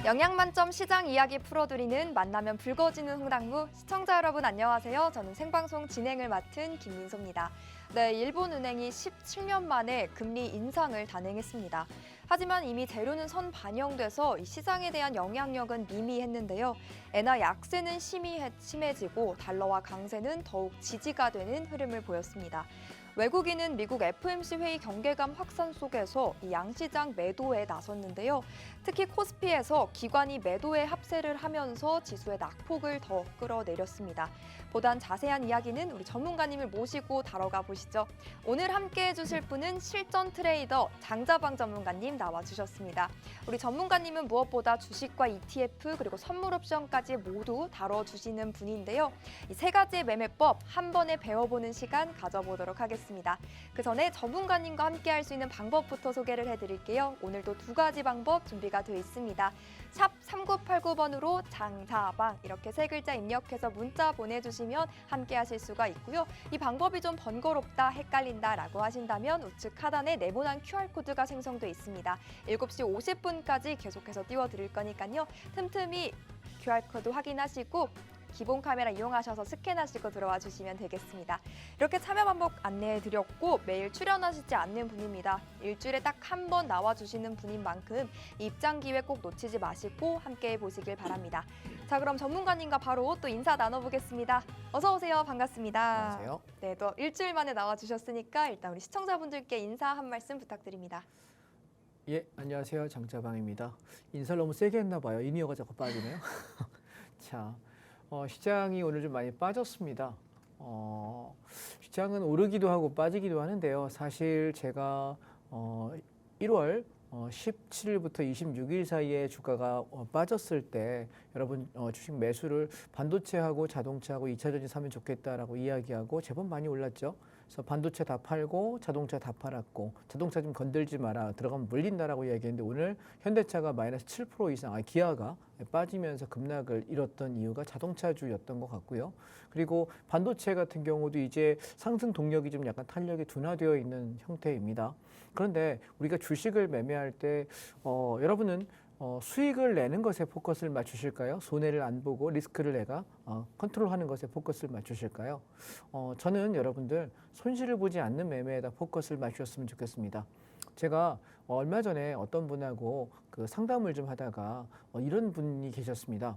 영양 만점 시장 이야기 풀어드리는 만나면 붉어지는 홍당무 시청자 여러분 안녕하세요. 저는 생방송 진행을 맡은 김민소입니다. 네, 일본은행이 17년 만에 금리 인상을 단행했습니다. 하지만 이미 재료는 반영돼서 이 시장에 대한 영향력은 미미했는데요. 엔화 약세는 심해지고 달러와 강세는 더욱 지지가 되는 흐름을 보였습니다. 외국인은 미국 FOMC 회의 경계감 확산 속에서 이 양시장 매도에 나섰는데요. 특히 코스피에서 기관이 매도에 합세를 하면서 지수의 낙폭을 더 끌어내렸습니다. 보단 자세한 이야기는 우리 전문가님을 모시고 다뤄가 보시죠. 오늘 함께해 주실 분은 실전 트레이더 장자방 전문가님 나와주셨습니다. 우리 전문가님은 무엇보다 주식과 ETF 그리고 선물 옵션까지 모두 다뤄주시는 분인데요. 이 세 가지의 매매법 한 번에 배워보는 시간 가져보도록 하겠습니다. 그 전에 전문가님과 함께할 수 있는 방법부터 소개를 해드릴게요. 오늘도 두 가지 방법 준비가 되어 있습니다. 샵 3989번으로 장자방 이렇게 세 글자 입력해서 문자 보내주시면 함께하실 수가 있고요. 이 방법이 좀 번거롭다, 헷갈린다라고 하신다면 우측 하단에 네모난 QR코드가 생성돼 있습니다. 7시 50분까지 계속해서 띄워드릴 거니까요. 틈틈이 QR코드 확인하시고 기본 카메라 이용하셔서 스캔하시고 들어와 주시면 되겠습니다. 이렇게 참여 방법 안내해드렸고 매일 출연하시지 않는 분입니다. 일주일에 딱 한 번 나와주시는 분인 만큼 입장 기회 꼭 놓치지 마시고 함께해 보시길 바랍니다. 자, 그럼 전문가님과 바로 또 인사 나눠보겠습니다. 어서 오세요. 반갑습니다. 안녕하세요. 네, 또 일주일 만에 나와주셨으니까 일단 우리 시청자분들께 인사 한 말씀 부탁드립니다. 예, 안녕하세요. 장자방입니다. 인사를 너무 세게 했나 봐요. 인이어가 자꾸 빠지네요. 자, 시장이 오늘 좀 많이 빠졌습니다. 시장은 오르기도 하고 빠지기도 하는데요. 사실 제가 1월 17일부터 26일 사이에 주가가 빠졌을 때 여러분 주식 매수를 반도체하고 자동차하고 2차 전지 사면 좋겠다라고 이야기하고 제법 많이 올랐죠. 그래서 반도체 다 팔고 자동차 다 팔았고 자동차 좀 건들지 마라 들어가면 물린다라고 이야기했는데 오늘 현대차가 마이너스 7% 이상, 기아가 빠지면서 급락을 이뤘던 이유가 자동차주였던 것 같고요. 그리고 반도체 같은 경우도 이제 상승 동력이 좀 약간 탄력이 둔화되어 있는 형태입니다. 그런데 우리가 주식을 매매할 때 여러분은 수익을 내는 것에 포커스를 맞추실까요? 손해를 안 보고 리스크를 내가 컨트롤하는 것에 포커스를 맞추실까요? 저는 여러분들 손실을 보지 않는 매매에다 포커스를 맞추셨으면 좋겠습니다. 제가 얼마 전에 어떤 분하고 그 상담을 좀 하다가 이런 분이 계셨습니다.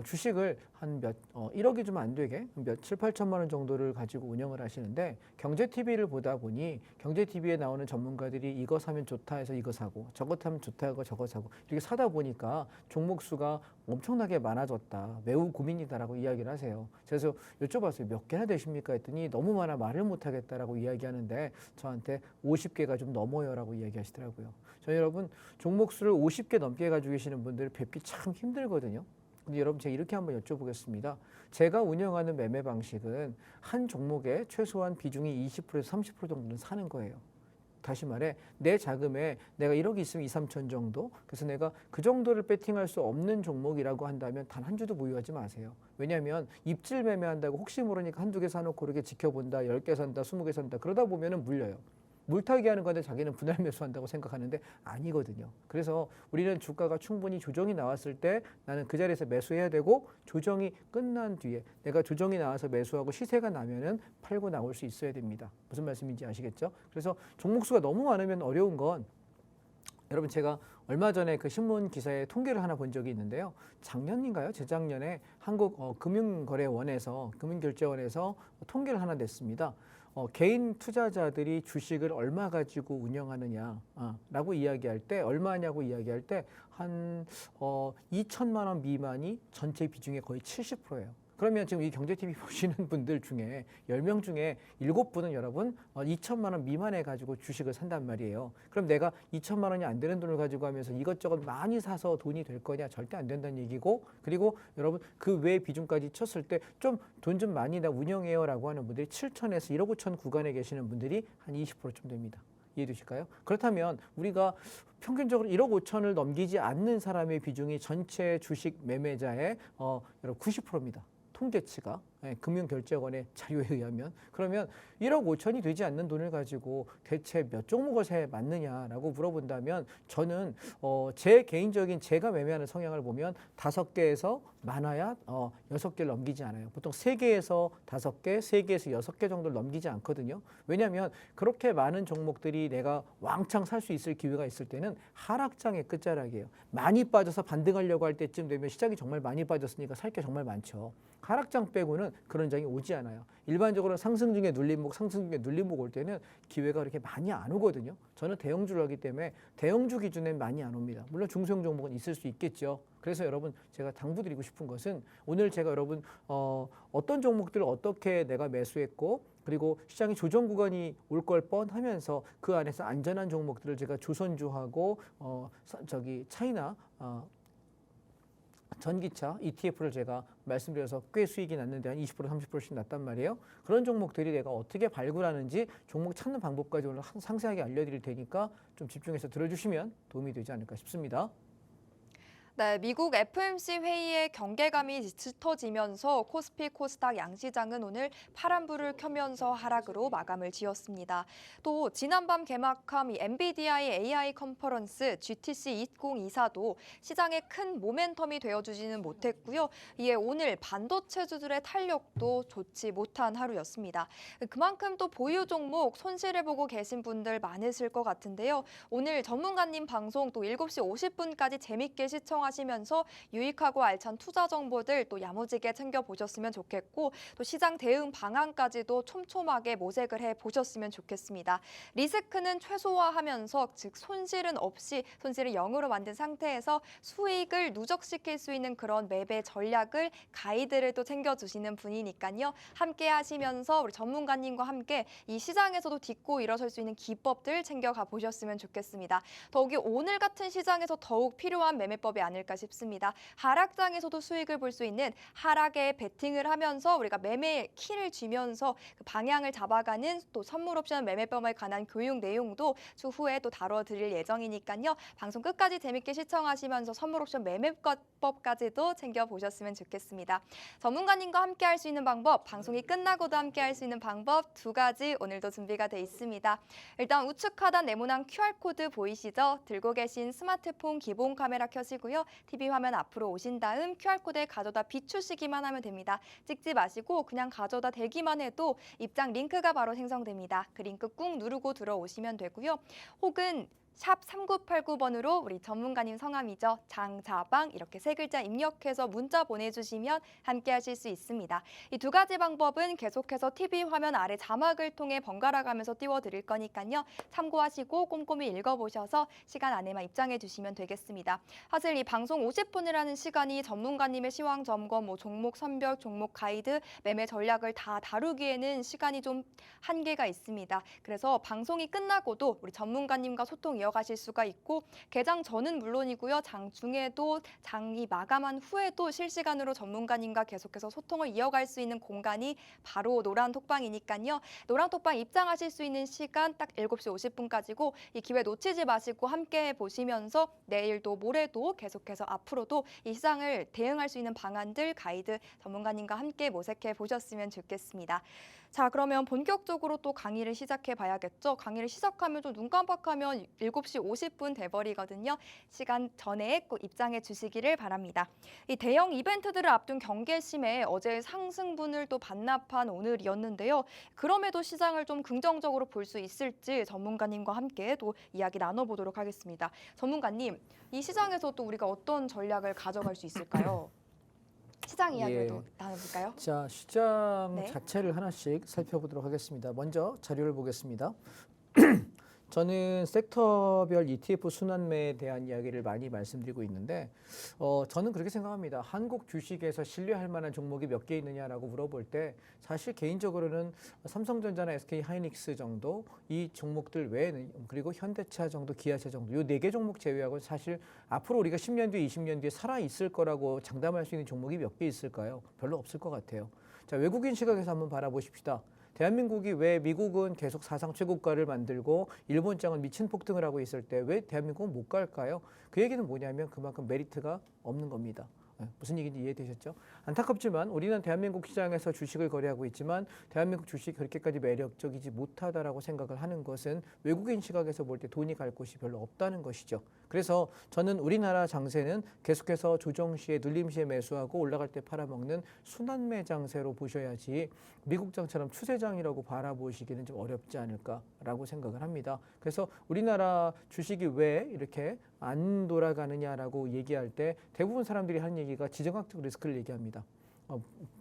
주식을 한 1억이 좀 안 되게 7, 8천만 원 정도를 가지고 운영을 하시는데 경제TV를 보다 보니 경제TV에 나오는 전문가들이 이거 사면 좋다 해서 이거 사고 저거 타면 좋다 하고 저거 사고 이렇게 사다 보니까 종목 수가 엄청나게 많아졌다. 매우 고민이다라고 이야기를 하세요. 그래서 여쭤봤어요. 몇 개나 되십니까? 했더니 너무 많아 말을 못하겠다라고 이야기하는데 저한테 50개가 좀 넘어요라고 이야기하시더라고요. 저는 여러분 종목 수를 50개 넘게 가지고 계시는 분들 뵙기 참 힘들거든요. 근데 여러분 제가 이렇게 한번 여쭤보겠습니다. 제가 운영하는 매매 방식은 한 종목에 최소한 비중이 20%에서 30% 정도는 사는 거예요. 다시 말해 내 자금에 내가 1억이 있으면 2, 3천 정도. 그래서 내가 그 정도를 배팅할 수 없는 종목이라고 한다면 단 한 주도 보유하지 마세요. 왜냐하면 입질 매매한다고 혹시 모르니까 한두 개 사놓고 그렇게 지켜본다. 10개 산다. 20개 산다. 그러다 보면은 물려요. 물타기 하는 건데 자기는 분할 매수한다고 생각하는데 아니거든요. 그래서 우리는 주가가 충분히 조정이 나왔을 때 나는 그 자리에서 매수해야 되고 조정이 끝난 뒤에 내가 조정이 나와서 매수하고 시세가 나면은 팔고 나올 수 있어야 됩니다. 무슨 말씀인지 아시겠죠? 그래서 종목 수가 너무 많으면 어려운 건 여러분 제가 얼마 전에 그 신문 기사에 통계를 하나 본 적이 있는데요. 작년인가요? 재작년에 한국금융거래원에서 금융결제원에서 통계를 하나 냈습니다. 개인 투자자들이 주식을 얼마 가지고 운영하느냐라고 이야기할 때 얼마냐고 이야기할 때 한 2천만 원 미만이 전체 비중의 거의 70%예요. 그러면 지금 이 경제TV 보시는 분들 중에 10명 중에 7분은 여러분 2천만 원 미만에 가지고 주식을 산단 말이에요. 그럼 내가 2천만 원이 안 되는 돈을 가지고 하면서 이것저것 많이 사서 돈이 될 거냐? 절대 안 된다는 얘기고 그리고 여러분 그 외 비중까지 쳤을 때 좀 돈 좀 많이 나 운영해요 라고 하는 분들이 7천에서 1억 5천 구간에 계시는 분들이 한 20%쯤 됩니다. 이해되실까요? 그렇다면 우리가 평균적으로 1억 5천을 넘기지 않는 사람의 비중이 전체 주식 매매자의 90%입니다. 통계치가. 금융결제원의 자료에 의하면. 그러면 1억 5천이 되지 않는 돈을 가지고 대체 몇 종목을 맞느냐라고 물어본다면 저는 제 개인적인 제가 매매하는 성향을 보면 5개에서 많아야 6개를 넘기지 않아요. 보통 3개에서 5개, 3개에서 6개 정도를 넘기지 않거든요. 왜냐하면 그렇게 많은 종목들이 내가 왕창 살 수 있을 기회가 있을 때는 하락장의 끝자락이에요. 많이 빠져서 반등하려고 할 때쯤 되면 시장이 정말 많이 빠졌으니까 살 게 정말 많죠. 하락장 빼고는 그런 장이 오지 않아요. 일반적으로 상승 중에 눌림목, 상승 중에 눌림목 올 때는 기회가 그렇게 많이 안 오거든요. 저는 대형주를 하기 때문에 대형주 기준엔 많이 안 옵니다. 물론 중소형 종목은 있을 수 있겠죠. 그래서 여러분 제가 당부드리고 싶은 것은 오늘 제가 여러분 어떤 종목들을 어떻게 내가 매수했고 그리고 시장의 조정 구간이 올 걸 뻔하면서 그 안에서 안전한 종목들을 제가 조선주하고 차이나 전기차 ETF를 제가 말씀드려서 꽤 수익이 났는데 한 20% 30%씩 났단 말이에요. 그런 종목들이 내가 어떻게 발굴하는지 종목 찾는 방법까지 오늘 상세하게 알려드릴 테니까 좀 집중해서 들어주시면 도움이 되지 않을까 싶습니다. 네, 미국 FOMC 회의에 경계감이 짙어지면서 코스피 코스닥 양시장은 오늘 파란불을 켜면서 하락으로 마감을 지었습니다. 또 지난밤 개막한 엔비디아의 AI 컨퍼런스 GTC 2024도 시장에 큰 모멘텀이 되어주지는 못했고요. 이에 오늘 반도체주들의 탄력도 좋지 못한 하루였습니다. 그만큼 또 보유 종목 손실을 보고 계신 분들 많으실 것 같은데요. 오늘 전문가님 방송 또 7시 50분까지 재밌게 시청하시면서 유익하고 알찬 투자 정보들 또 야무지게 챙겨보셨으면 좋겠고 또 시장 대응 방안까지도 촘촘하게 모색을 해보셨으면 좋겠습니다. 리스크는 최소화하면서 즉 손실은 없이 손실을 0으로 만든 상태에서 수익을 누적시킬 수 있는 그런 매매 전략을 가이드를 또 챙겨주시는 분이니까요. 함께 하시면서 우리 전문가님과 함께 이 시장에서도 딛고 일어설 수 있는 기법들 챙겨가 보셨으면 좋겠습니다. 더욱이 오늘 같은 시장에서 더욱 필요한 매매법이 아닐까 싶습니다. 하락장에서도 수익을 볼 수 있는 하락에 베팅을 하면서 우리가 매매 키를 쥐면서 그 방향을 잡아가는 또 선물 옵션 매매법에 관한 교육 내용도 추후에 또 다뤄드릴 예정이니까요. 방송 끝까지 재밌게 시청하시면서 선물 옵션 매매법까지도 챙겨보셨으면 좋겠습니다. 전문가님과 함께 할 수 있는 방법, 방송이 끝나고도 함께 할 수 있는 방법 2가지 오늘도 준비가 돼 있습니다. 일단 우측 하단 네모난 QR코드 보이시죠? 들고 계신 스마트폰 기본 카메라 켜시고요. TV 화면 앞으로 오신 다음 QR코드에 가져다 비추시기만 하면 됩니다. 찍지 마시고 그냥 가져다 대기만 해도 입장 링크가 바로 생성됩니다. 그 링크 꾹 누르고 들어오시면 되고요. 혹은 샵 3989번으로 우리 전문가님 성함이죠. 장자방 이렇게 3글자 입력해서 문자 보내주시면 함께 하실 수 있습니다. 이 2가지 방법은 계속해서 TV 화면 아래 자막을 통해 번갈아 가면서 띄워드릴 거니까요. 참고하시고 꼼꼼히 읽어보셔서 시간 안에만 입장해 주시면 되겠습니다. 사실 이 방송 50분이라는 시간이 전문가님의 시황 점검, 종목 선별, 종목 가이드, 매매 전략을 다 다루기에는 시간이 좀 한계가 있습니다. 그래서 방송이 끝나고도 우리 전문가님과 소통 이어가실 수가 있고 개장 전은 물론이고요. 장 중에도 장이 마감한 후에도 실시간으로 전문가님과 계속해서 소통을 이어갈 수 있는 공간이 바로 노란톡방이니까요. 노란톡방 입장하실 수 있는 시간 딱 7시 50분까지고 이 기회 놓치지 마시고 함께 보시면서 내일도 모레도 계속해서 앞으로도 이 시장을 대응할 수 있는 방안들 가이드 전문가님과 함께 모색해 보셨으면 좋겠습니다. 자, 그러면 본격적으로 또 강의를 시작해 봐야겠죠. 강의를 시작하면 좀 눈 깜빡하면 7시 50분 돼버리거든요. 시간 전에 꼭 입장해 주시기를 바랍니다. 이 대형 이벤트들을 앞둔 경계심에 어제 상승분을 또 반납한 오늘이었는데요. 그럼에도 시장을 좀 긍정적으로 볼 수 있을지 전문가님과 함께 또 이야기 나눠보도록 하겠습니다. 전문가님, 이 시장에서 또 우리가 어떤 전략을 가져갈 수 있을까요? 시장 이야기도 나눠볼까요? 자, 시장 네. 자체를 하나씩 살펴보도록 하겠습니다. 먼저 자료를 보겠습니다. 저는 섹터별 ETF 순환매에 대한 이야기를 많이 말씀드리고 있는데 저는 그렇게 생각합니다. 한국 주식에서 신뢰할 만한 종목이 몇 개 있느냐라고 물어볼 때 사실 개인적으로는 삼성전자나 SK하이닉스 정도 이 종목들 외에는 그리고 현대차 정도, 기아차 정도 이 4개 종목 제외하고는 사실 앞으로 우리가 10년 뒤에 20년 뒤에 살아있을 거라고 장담할 수 있는 종목이 몇 개 있을까요? 별로 없을 것 같아요. 자, 외국인 시각에서 한번 바라보십시다. 대한민국이 왜 미국은 계속 사상 최고가를 만들고 일본장은 미친 폭등을 하고 있을 때 왜 대한민국은 못 갈까요? 그 얘기는 뭐냐면 그만큼 메리트가 없는 겁니다. 무슨 얘기인지 이해되셨죠? 안타깝지만 우리는 대한민국 시장에서 주식을 거래하고 있지만 대한민국 주식이 그렇게까지 매력적이지 못하다라고 생각을 하는 것은 외국인 시각에서 볼 때 돈이 갈 곳이 별로 없다는 것이죠. 그래서 저는 우리나라 장세는 계속해서 조정 시에 눌림 시에 매수하고 올라갈 때 팔아먹는 순환매 장세로 보셔야지 미국 장처럼 추세장이라고 바라보시기는 좀 어렵지 않을까라고 생각을 합니다. 그래서 우리나라 주식이 왜 이렇게 안 돌아가느냐라고 얘기할 때 대부분 사람들이 하는 얘기가 지정학적 리스크를 얘기합니다.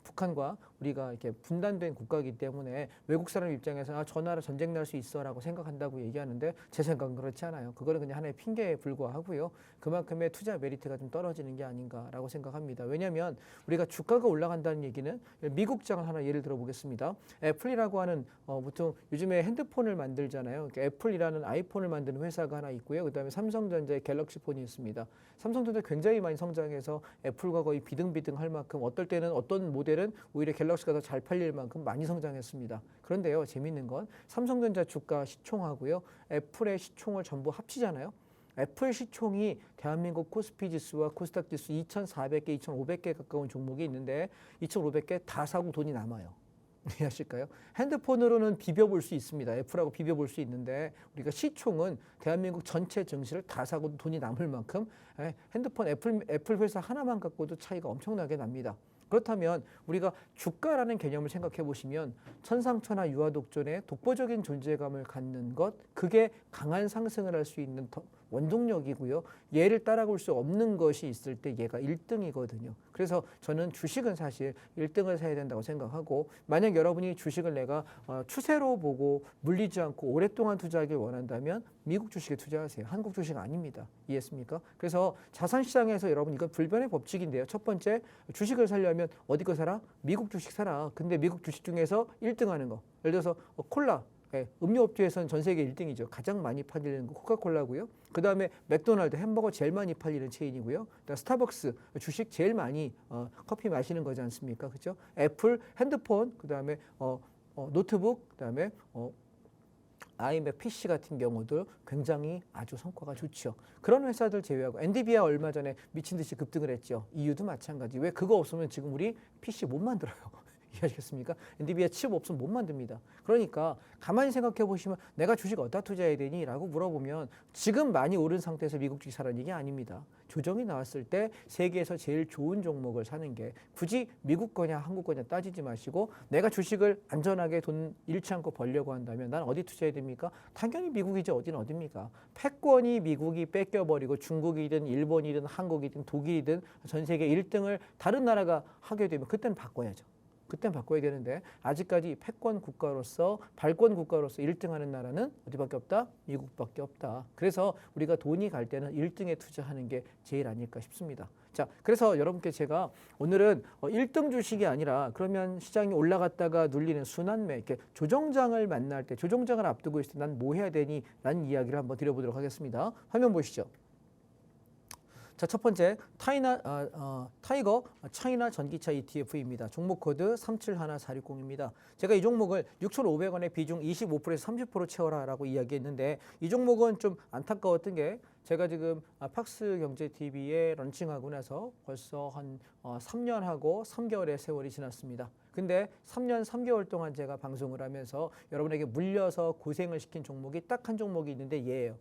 북한과 우리가 이렇게 분단된 국가이기 때문에 외국 사람 입장에서 저 나라 전쟁 날 수 있어라고 생각한다고 얘기하는데 제 생각은 그렇지 않아요. 그거는 그냥 하나의 핑계에 불과하고요. 그만큼의 투자 메리트가 좀 떨어지는 게 아닌가라고 생각합니다. 왜냐하면 우리가 주가가 올라간다는 얘기는 미국장을 하나 예를 들어 보겠습니다. 애플이라고 하는 보통 요즘에 핸드폰을 만들잖아요. 그러니까 애플이라는 아이폰을 만드는 회사가 하나 있고요. 그다음에 삼성전자의 갤럭시 폰이 있습니다. 삼성전자 굉장히 많이 성장해서 애플과 거의 비등비등할 만큼 어떨 때는 어떤 모델은 오히려 갤럭시가 더 잘 팔릴 만큼 많이 성장했습니다. 그런데요, 재밌는 건 삼성전자 주가 시총하고요, 애플의 시총을 전부 합치잖아요. 애플 시총이 대한민국 코스피 지수와 코스닥 지수 2,400개, 2,500개 가까운 종목이 있는데 2,500개 다 사고 돈이 남아요. 이해하실까요? 핸드폰으로는 비벼볼 수 있습니다. 애플하고 비벼볼 수 있는데 우리가 시총은 대한민국 전체 증시를 다 사고도 돈이 남을 만큼 핸드폰 애플 회사 하나만 갖고도 차이가 엄청나게 납니다. 그렇다면 우리가 주가라는 개념을 생각해 보시면 천상천하 유아독존의 독보적인 존재감을 갖는 것, 그게 강한 상승을 할 수 있는 원동력이고요. 얘를 따라올 수 없는 것이 있을 때 얘가 1등이거든요. 그래서 저는 주식은 사실 1등을 사야 된다고 생각하고, 만약 여러분이 주식을 내가 추세로 보고 물리지 않고 오랫동안 투자하길 원한다면 미국 주식에 투자하세요. 한국 주식 아닙니다. 이해했습니까? 그래서 자산시장에서 여러분, 이건 불변의 법칙인데요. 첫 번째, 주식을 사려면 어디 거 사라? 미국 주식 사라. 근데 미국 주식 중에서 1등 하는 거, 예를 들어서 콜라, 음료업체에서는 전 세계 1등이죠. 가장 많이 팔리는 거 코카콜라고요. 그 다음에 맥도날드, 햄버거 제일 많이 팔리는 체인이고요. 그다음 스타벅스, 주식 제일 많이 커피 마시는 거지 않습니까? 그렇죠? 애플, 핸드폰, 그 다음에 노트북, 그 다음에 아이맥 PC 같은 경우도 굉장히 아주 성과가 좋죠. 그런 회사들 제외하고 엔비디아 얼마 전에 미친 듯이 급등을 했죠. 이유도 마찬가지. 왜 그거 없으면 지금 우리 PC 못 만들어요. 이해하시겠습니까? 엔비디아 칩 없으면 못 만듭니다. 그러니까 가만히 생각해 보시면 내가 주식 어디다 투자해야 되니? 라고 물어보면 지금 많이 오른 상태에서 미국 주식 사라는 얘기 아닙니다. 조정이 나왔을 때 세계에서 제일 좋은 종목을 사는 게, 굳이 미국 거냐 한국 거냐 따지지 마시고 내가 주식을 안전하게 돈 잃지 않고 벌려고 한다면 난 어디 투자해야 됩니까? 당연히 미국이지 어디는 어딥니까? 패권이 미국이 뺏겨버리고 중국이든 일본이든 한국이든 독일이든 전 세계 1등을 다른 나라가 하게 되면 그때는 바꿔야죠. 그땐 바꿔야 되는데 아직까지 패권 국가로서 발권 국가로서 1등하는 나라는 어디밖에 없다? 미국밖에 없다. 그래서 우리가 돈이 갈 때는 1등에 투자하는 게 제일 아닐까 싶습니다. 자, 그래서 여러분께 제가 오늘은 1등 주식이 아니라 그러면 시장이 올라갔다가 눌리는 순환매, 이렇게 조정장을 만날 때, 조정장을 앞두고 있을 때 난 뭐 해야 되니? 라는 이야기를 한번 드려보도록 하겠습니다. 화면 보시죠. 자, 첫 번째 타이거 차이나 전기차 ETF입니다. 종목 코드 371460입니다. 제가 이 종목을 6,500원에 비중 25%에서 30% 채워라라고 이야기했는데, 이 종목은 좀 안타까웠던 게 제가 지금 팍스경제TV에 런칭하고 나서 벌써 한 3년하고 3개월의 세월이 지났습니다. 근데 3년 3개월 동안 제가 방송을 하면서 여러분에게 물려서 고생을 시킨 종목이 딱 한 종목이 있는데 얘예요.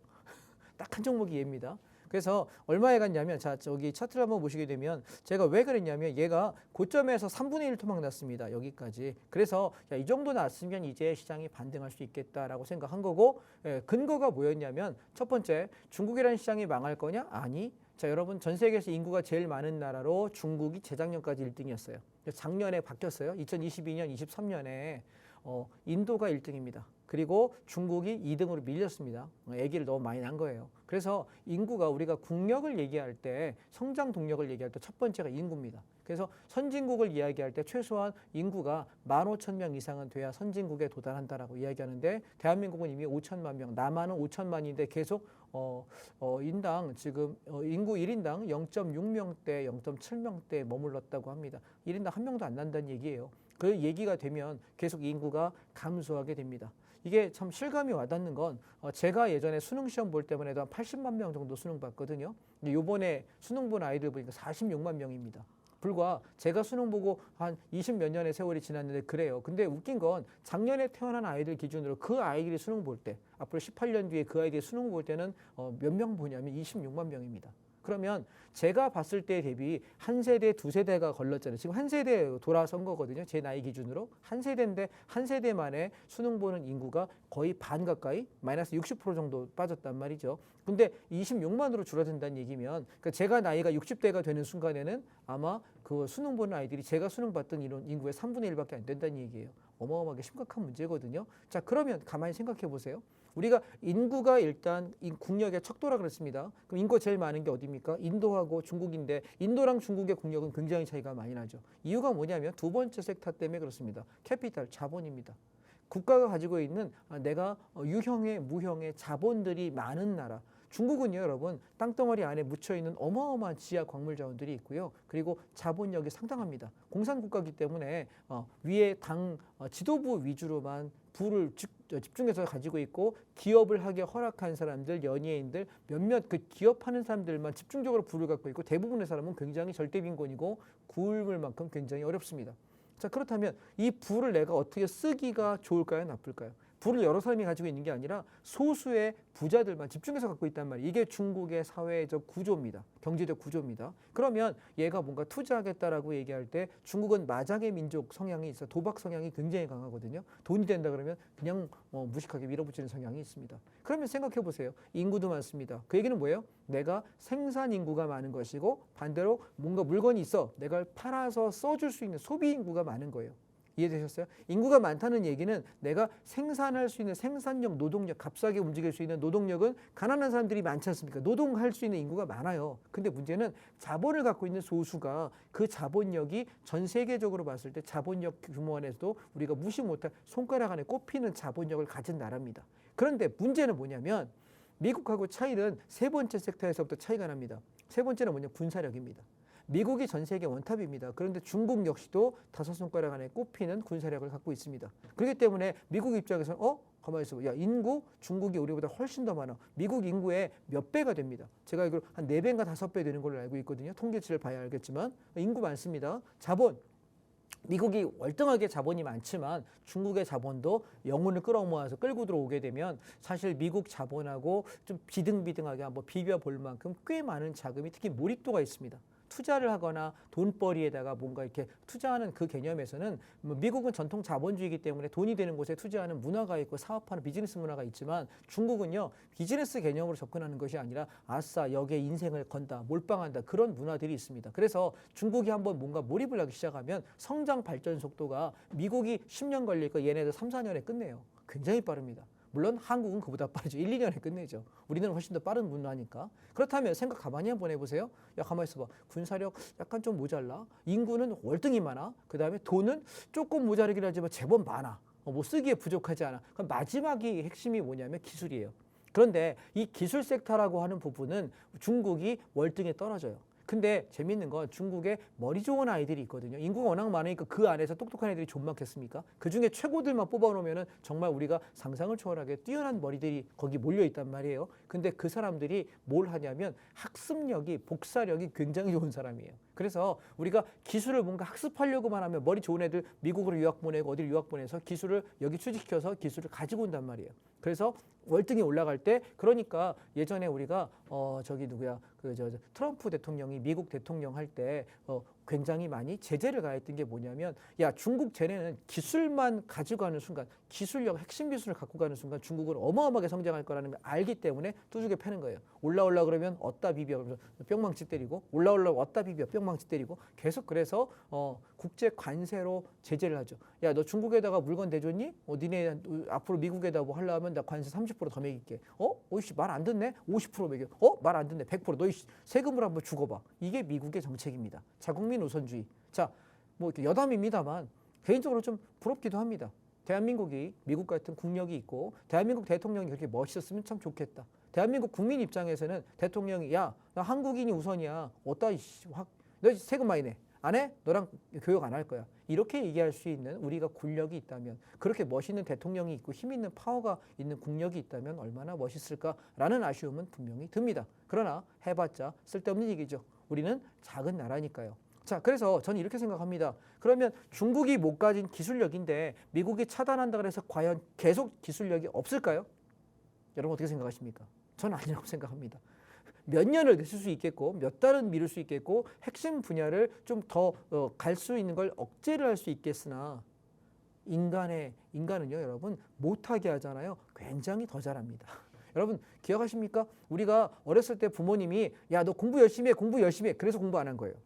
딱 한 종목이 얘입니다. 그래서 얼마에 갔냐면, 자, 저기 차트를 한번 보시게 되면 제가 왜 그랬냐면 얘가 고점에서 3분의 1 토막 났습니다. 여기까지. 그래서 야, 이 정도 났으면 이제 시장이 반등할 수 있겠다라고 생각한 거고, 근거가 뭐였냐면 첫 번째, 중국이라는 시장이 망할 거냐? 아니. 자, 여러분, 전 세계에서 인구가 제일 많은 나라로 중국이 재작년까지 1등이었어요. 작년에 바뀌었어요. 2022년, 23년에 인도가 1등입니다. 그리고 중국이 2등으로 밀렸습니다. 아기를 너무 많이 낳은 거예요. 그래서 인구가, 우리가 국력을 얘기할 때, 성장 동력을 얘기할 때 첫 번째가 인구입니다. 그래서 선진국을 이야기할 때 최소한 인구가 15,000명 이상은 돼야 선진국에 도달한다라고 이야기하는데, 대한민국은 이미 5천만 명, 남한은 5천만인데 계속 인당 지금 인구 1인당 0.6명대, 0.7명대에 머물렀다고 합니다. 1인당 한 명도 안 난다는 얘기예요. 그 얘기가 되면 계속 인구가 감소하게 됩니다. 이게 참 실감이 와닿는 건 제가 예전에 수능 시험 볼 때만 해도 한 80만 명 정도 수능 봤거든요. 근데 요번에 수능 본 아이들 보니까 46만 명입니다. 불과 제가 수능 보고 한 20 몇 년의 세월이 지났는데 그래요. 근데 웃긴 건 작년에 태어난 아이들 기준으로 그 아이들이 수능 볼 때 앞으로 18년 뒤에 그 아이들이 수능 볼 때는 몇 명 보냐면 26만 명입니다. 그러면 제가 봤을 때 대비 한 세대, 두 세대가 걸렸잖아요. 지금 한 세대 돌아선 거거든요. 제 나이 기준으로. 한 세대인데 한 세대 만에 수능 보는 인구가 거의 반 가까이 마이너스 60% 정도 빠졌단 말이죠. 근데 26만으로 줄어든다는 얘기면 그러니까 제가 나이가 60대가 되는 순간에는 아마 그 수능 보는 아이들이 제가 수능 봤던 이런 인구의 3분의 1밖에 안 된다는 얘기예요. 어마어마하게 심각한 문제거든요. 자, 그러면 가만히 생각해 보세요. 우리가 인구가 일단 국력의 척도라 그랬습니다. 그럼 인구가 제일 많은 게 어디입니까? 인도하고 중국인데 인도랑 중국의 국력은 굉장히 차이가 많이 나죠. 이유가 뭐냐면 두 번째 섹터 때문에 그렇습니다. 캐피탈, 자본입니다. 국가가 가지고 있는 내가 유형의 무형의 자본들이 많은 나라. 중국은요, 여러분, 땅덩어리 안에 묻혀있는 어마어마한 지하 광물 자원들이 있고요. 그리고 자본력이 상당합니다. 공산국가이기 때문에 위에 당 지도부 위주로만 부를 집중해서 가지고 있고 기업을 하게 허락한 사람들, 연예인들, 몇몇 그 기업하는 사람들만 집중적으로 부를 갖고 있고 대부분의 사람은 굉장히 절대빈곤이고 굶을 만큼 굉장히 어렵습니다. 자, 그렇다면 이 부를 내가 어떻게 쓰기가 좋을까요? 나쁠까요? 부를 여러 사람이 가지고 있는 게 아니라 소수의 부자들만 집중해서 갖고 있단 말이에요. 이게 중국의 사회적 구조입니다. 경제적 구조입니다. 그러면 얘가 뭔가 투자하겠다라고 얘기할 때 중국은 마장의 민족 성향이 있어 도박 성향이 굉장히 강하거든요. 돈이 된다 그러면 그냥 무식하게 밀어붙이는 성향이 있습니다. 그러면 생각해 보세요. 인구도 많습니다. 그 얘기는 뭐예요? 내가 생산 인구가 많은 것이고 반대로 뭔가 물건이 있어. 내가 팔아서 써줄 수 있는 소비 인구가 많은 거예요. 이해되셨어요? 인구가 많다는 얘기는 내가 생산할 수 있는 생산력, 노동력, 값싸게 움직일 수 있는 노동력은 가난한 사람들이 많지 않습니까? 노동할 수 있는 인구가 많아요. 근데 문제는 자본을 갖고 있는 소수가 그 자본력이 전 세계적으로 봤을 때 자본력 규모 안에서도 우리가 무시 못할 손가락 안에 꼽히는 자본력을 가진 나라입니다. 그런데 문제는 뭐냐면 미국하고 차이는 세 번째 섹터에서부터 차이가 납니다. 세 번째는 뭐냐? 군사력입니다. 미국이 전 세계 원탑입니다. 그런데 중국 역시도 다섯 손가락 안에 꼽히는 군사력을 갖고 있습니다. 그렇기 때문에 미국 입장에서는 가만히 있어. 야, 인구 중국이 우리보다 훨씬 더 많아. 미국 인구의 몇 배가 됩니다. 제가 알기로 한 4배인가 5배 되는 걸로 알고 있거든요. 통계치를 봐야 알겠지만 인구 많습니다. 자본. 미국이 월등하게 자본이 많지만 중국의 자본도 영혼을 끌어모아서 끌고 들어오게 되면 사실 미국 자본하고 좀 비등비등하게 한번 비벼볼 만큼 꽤 많은 자금이 특히 몰입도가 있습니다. 투자를 하거나 돈벌이에다가 뭔가 이렇게 투자하는 그 개념에서는 미국은 전통 자본주의이기 때문에 돈이 되는 곳에 투자하는 문화가 있고 사업하는 비즈니스 문화가 있지만 중국은요 비즈니스 개념으로 접근하는 것이 아니라 아싸 여기에 인생을 건다 몰빵한다 그런 문화들이 있습니다. 그래서 중국이 한번 뭔가 몰입을 하기 시작하면 성장 발전 속도가 미국이 10년 걸릴 거 얘네들 3, 4년에 끝내요. 굉장히 빠릅니다. 물론 한국은 그보다 빠르죠. 1, 2년에 끝내죠. 우리는 훨씬 더 빠른 문화니까. 그렇다면 생각 가만히 한번 해보세요. 야, 가만히 있어봐. 군사력 약간 좀 모자라. 인구는 월등히 많아. 그 다음에 돈은 조금 모자르긴 하지만 제법 많아. 뭐 쓰기에 부족하지 않아. 그럼 마지막이 핵심이 뭐냐면 기술이에요. 그런데 이 기술 섹터라고 하는 부분은 중국이 월등히 떨어져요. 근데 재밌는 건 중국에 머리 좋은 아이들이 있거든요. 인구가 워낙 많으니까 그 안에서 똑똑한 애들이 좀 많겠습니까? 그중에 최고들만 뽑아놓으면 정말 우리가 상상을 초월하게 뛰어난 머리들이 거기 몰려있단 말이에요. 근데 그 사람들이 뭘 하냐면 학습력이 복사력이 굉장히 좋은 사람이에요. 그래서 우리가 기술을 뭔가 학습하려고만 하면 머리 좋은 애들 미국으로 유학 보내고 어디를 유학 보내서 기술을 여기 취직시켜서 기술을 가지고 온단 말이에요. 그래서 월등히 올라갈 때 그러니까 예전에 우리가 트럼프 대통령이 미국 대통령 할 때 굉장히 많이 제재를 가했던 게 뭐냐면 야 중국 쟤네는 기술만 가지고 가는 순간 기술력 핵심 기술을 갖고 가는 순간 중국은 어마어마하게 성장할 거라는 걸 알기 때문에 뚜죽에 패는 거예요. 올라올라 그러면 어디다 비벼 뿅망치 때리고 올라올라 어디다 비벼 뿅망치 때리고 계속 그래서 국제 관세로 제재를 하죠. 야 너 중국에다가 물건 대줬니? 니네 앞으로 미국에다 뭐 하려면 나 관세 30% 더 매길게. 오이씨 말 안 듣네? 50% 매겨. 말 안 듣네? 100%. 너 세금을 한번 죽어봐. 이게 미국의 정책입니다. 자국민 우선주의. 자, 뭐 이렇게 여담입니다만 개인적으로 좀 부럽기도 합니다. 대한민국이 미국 같은 국력이 있고 대한민국 대통령이 그렇게 멋있었으면 참 좋겠다. 대한민국 국민 입장에서는 대통령이 야, 나 한국인이 우선이야. 너 세금 많이 내. 안 해? 너랑 교육 안 할 거야. 이렇게 얘기할 수 있는 우리가 군력이 있다면, 그렇게 멋있는 대통령이 있고 힘 있는 파워가 있는 국력이 있다면 얼마나 멋있을까라는 아쉬움은 분명히 듭니다. 그러나 해봤자 쓸데없는 얘기죠. 우리는 작은 나라니까요. 자, 그래서 저는 이렇게 생각합니다. 그러면 중국이 못 가진 기술력인데 미국이 차단한다 그래서 과연 계속 기술력이 없을까요? 여러분 어떻게 생각하십니까? 저는 아니라고 생각합니다. 몇 년을 늦출 수 있겠고 몇 달은 미룰 수 있겠고 핵심 분야를 좀 더 갈 수 있는 걸 억제를 할 수 있겠으나 인간은요 여러분 못하게 하잖아요. 굉장히 더 잘합니다. 여러분 기억하십니까? 우리가 어렸을 때 부모님이 야 너 공부 열심히 해 공부 열심히 해 그래서 공부 안 한 거예요.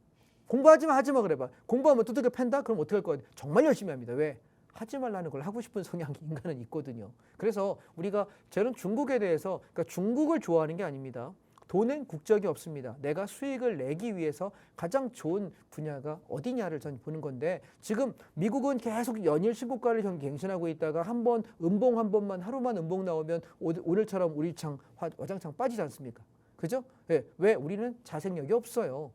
공부하지 마 하지 마 그래봐. 공부하면 두들겨 팬다? 그럼 어떻게 할 거야? 정말 열심히 합니다. 왜? 하지 말라는 걸 하고 싶은 성향이 인간은 있거든요. 그래서 우리가 저는 중국에 대해서 그러니까 중국을 좋아하는 게 아닙니다. 돈은 국적이 없습니다. 내가 수익을 내기 위해서 가장 좋은 분야가 어디냐를 전 보는 건데 지금 미국은 계속 연일 신고가를 갱신하고 있다가 한번 음봉 한 번만 하루만 음봉 나오면 오늘처럼 우리 와장창 빠지지 않습니까? 그죠? 네. 왜? 우리는 자생력이 없어요.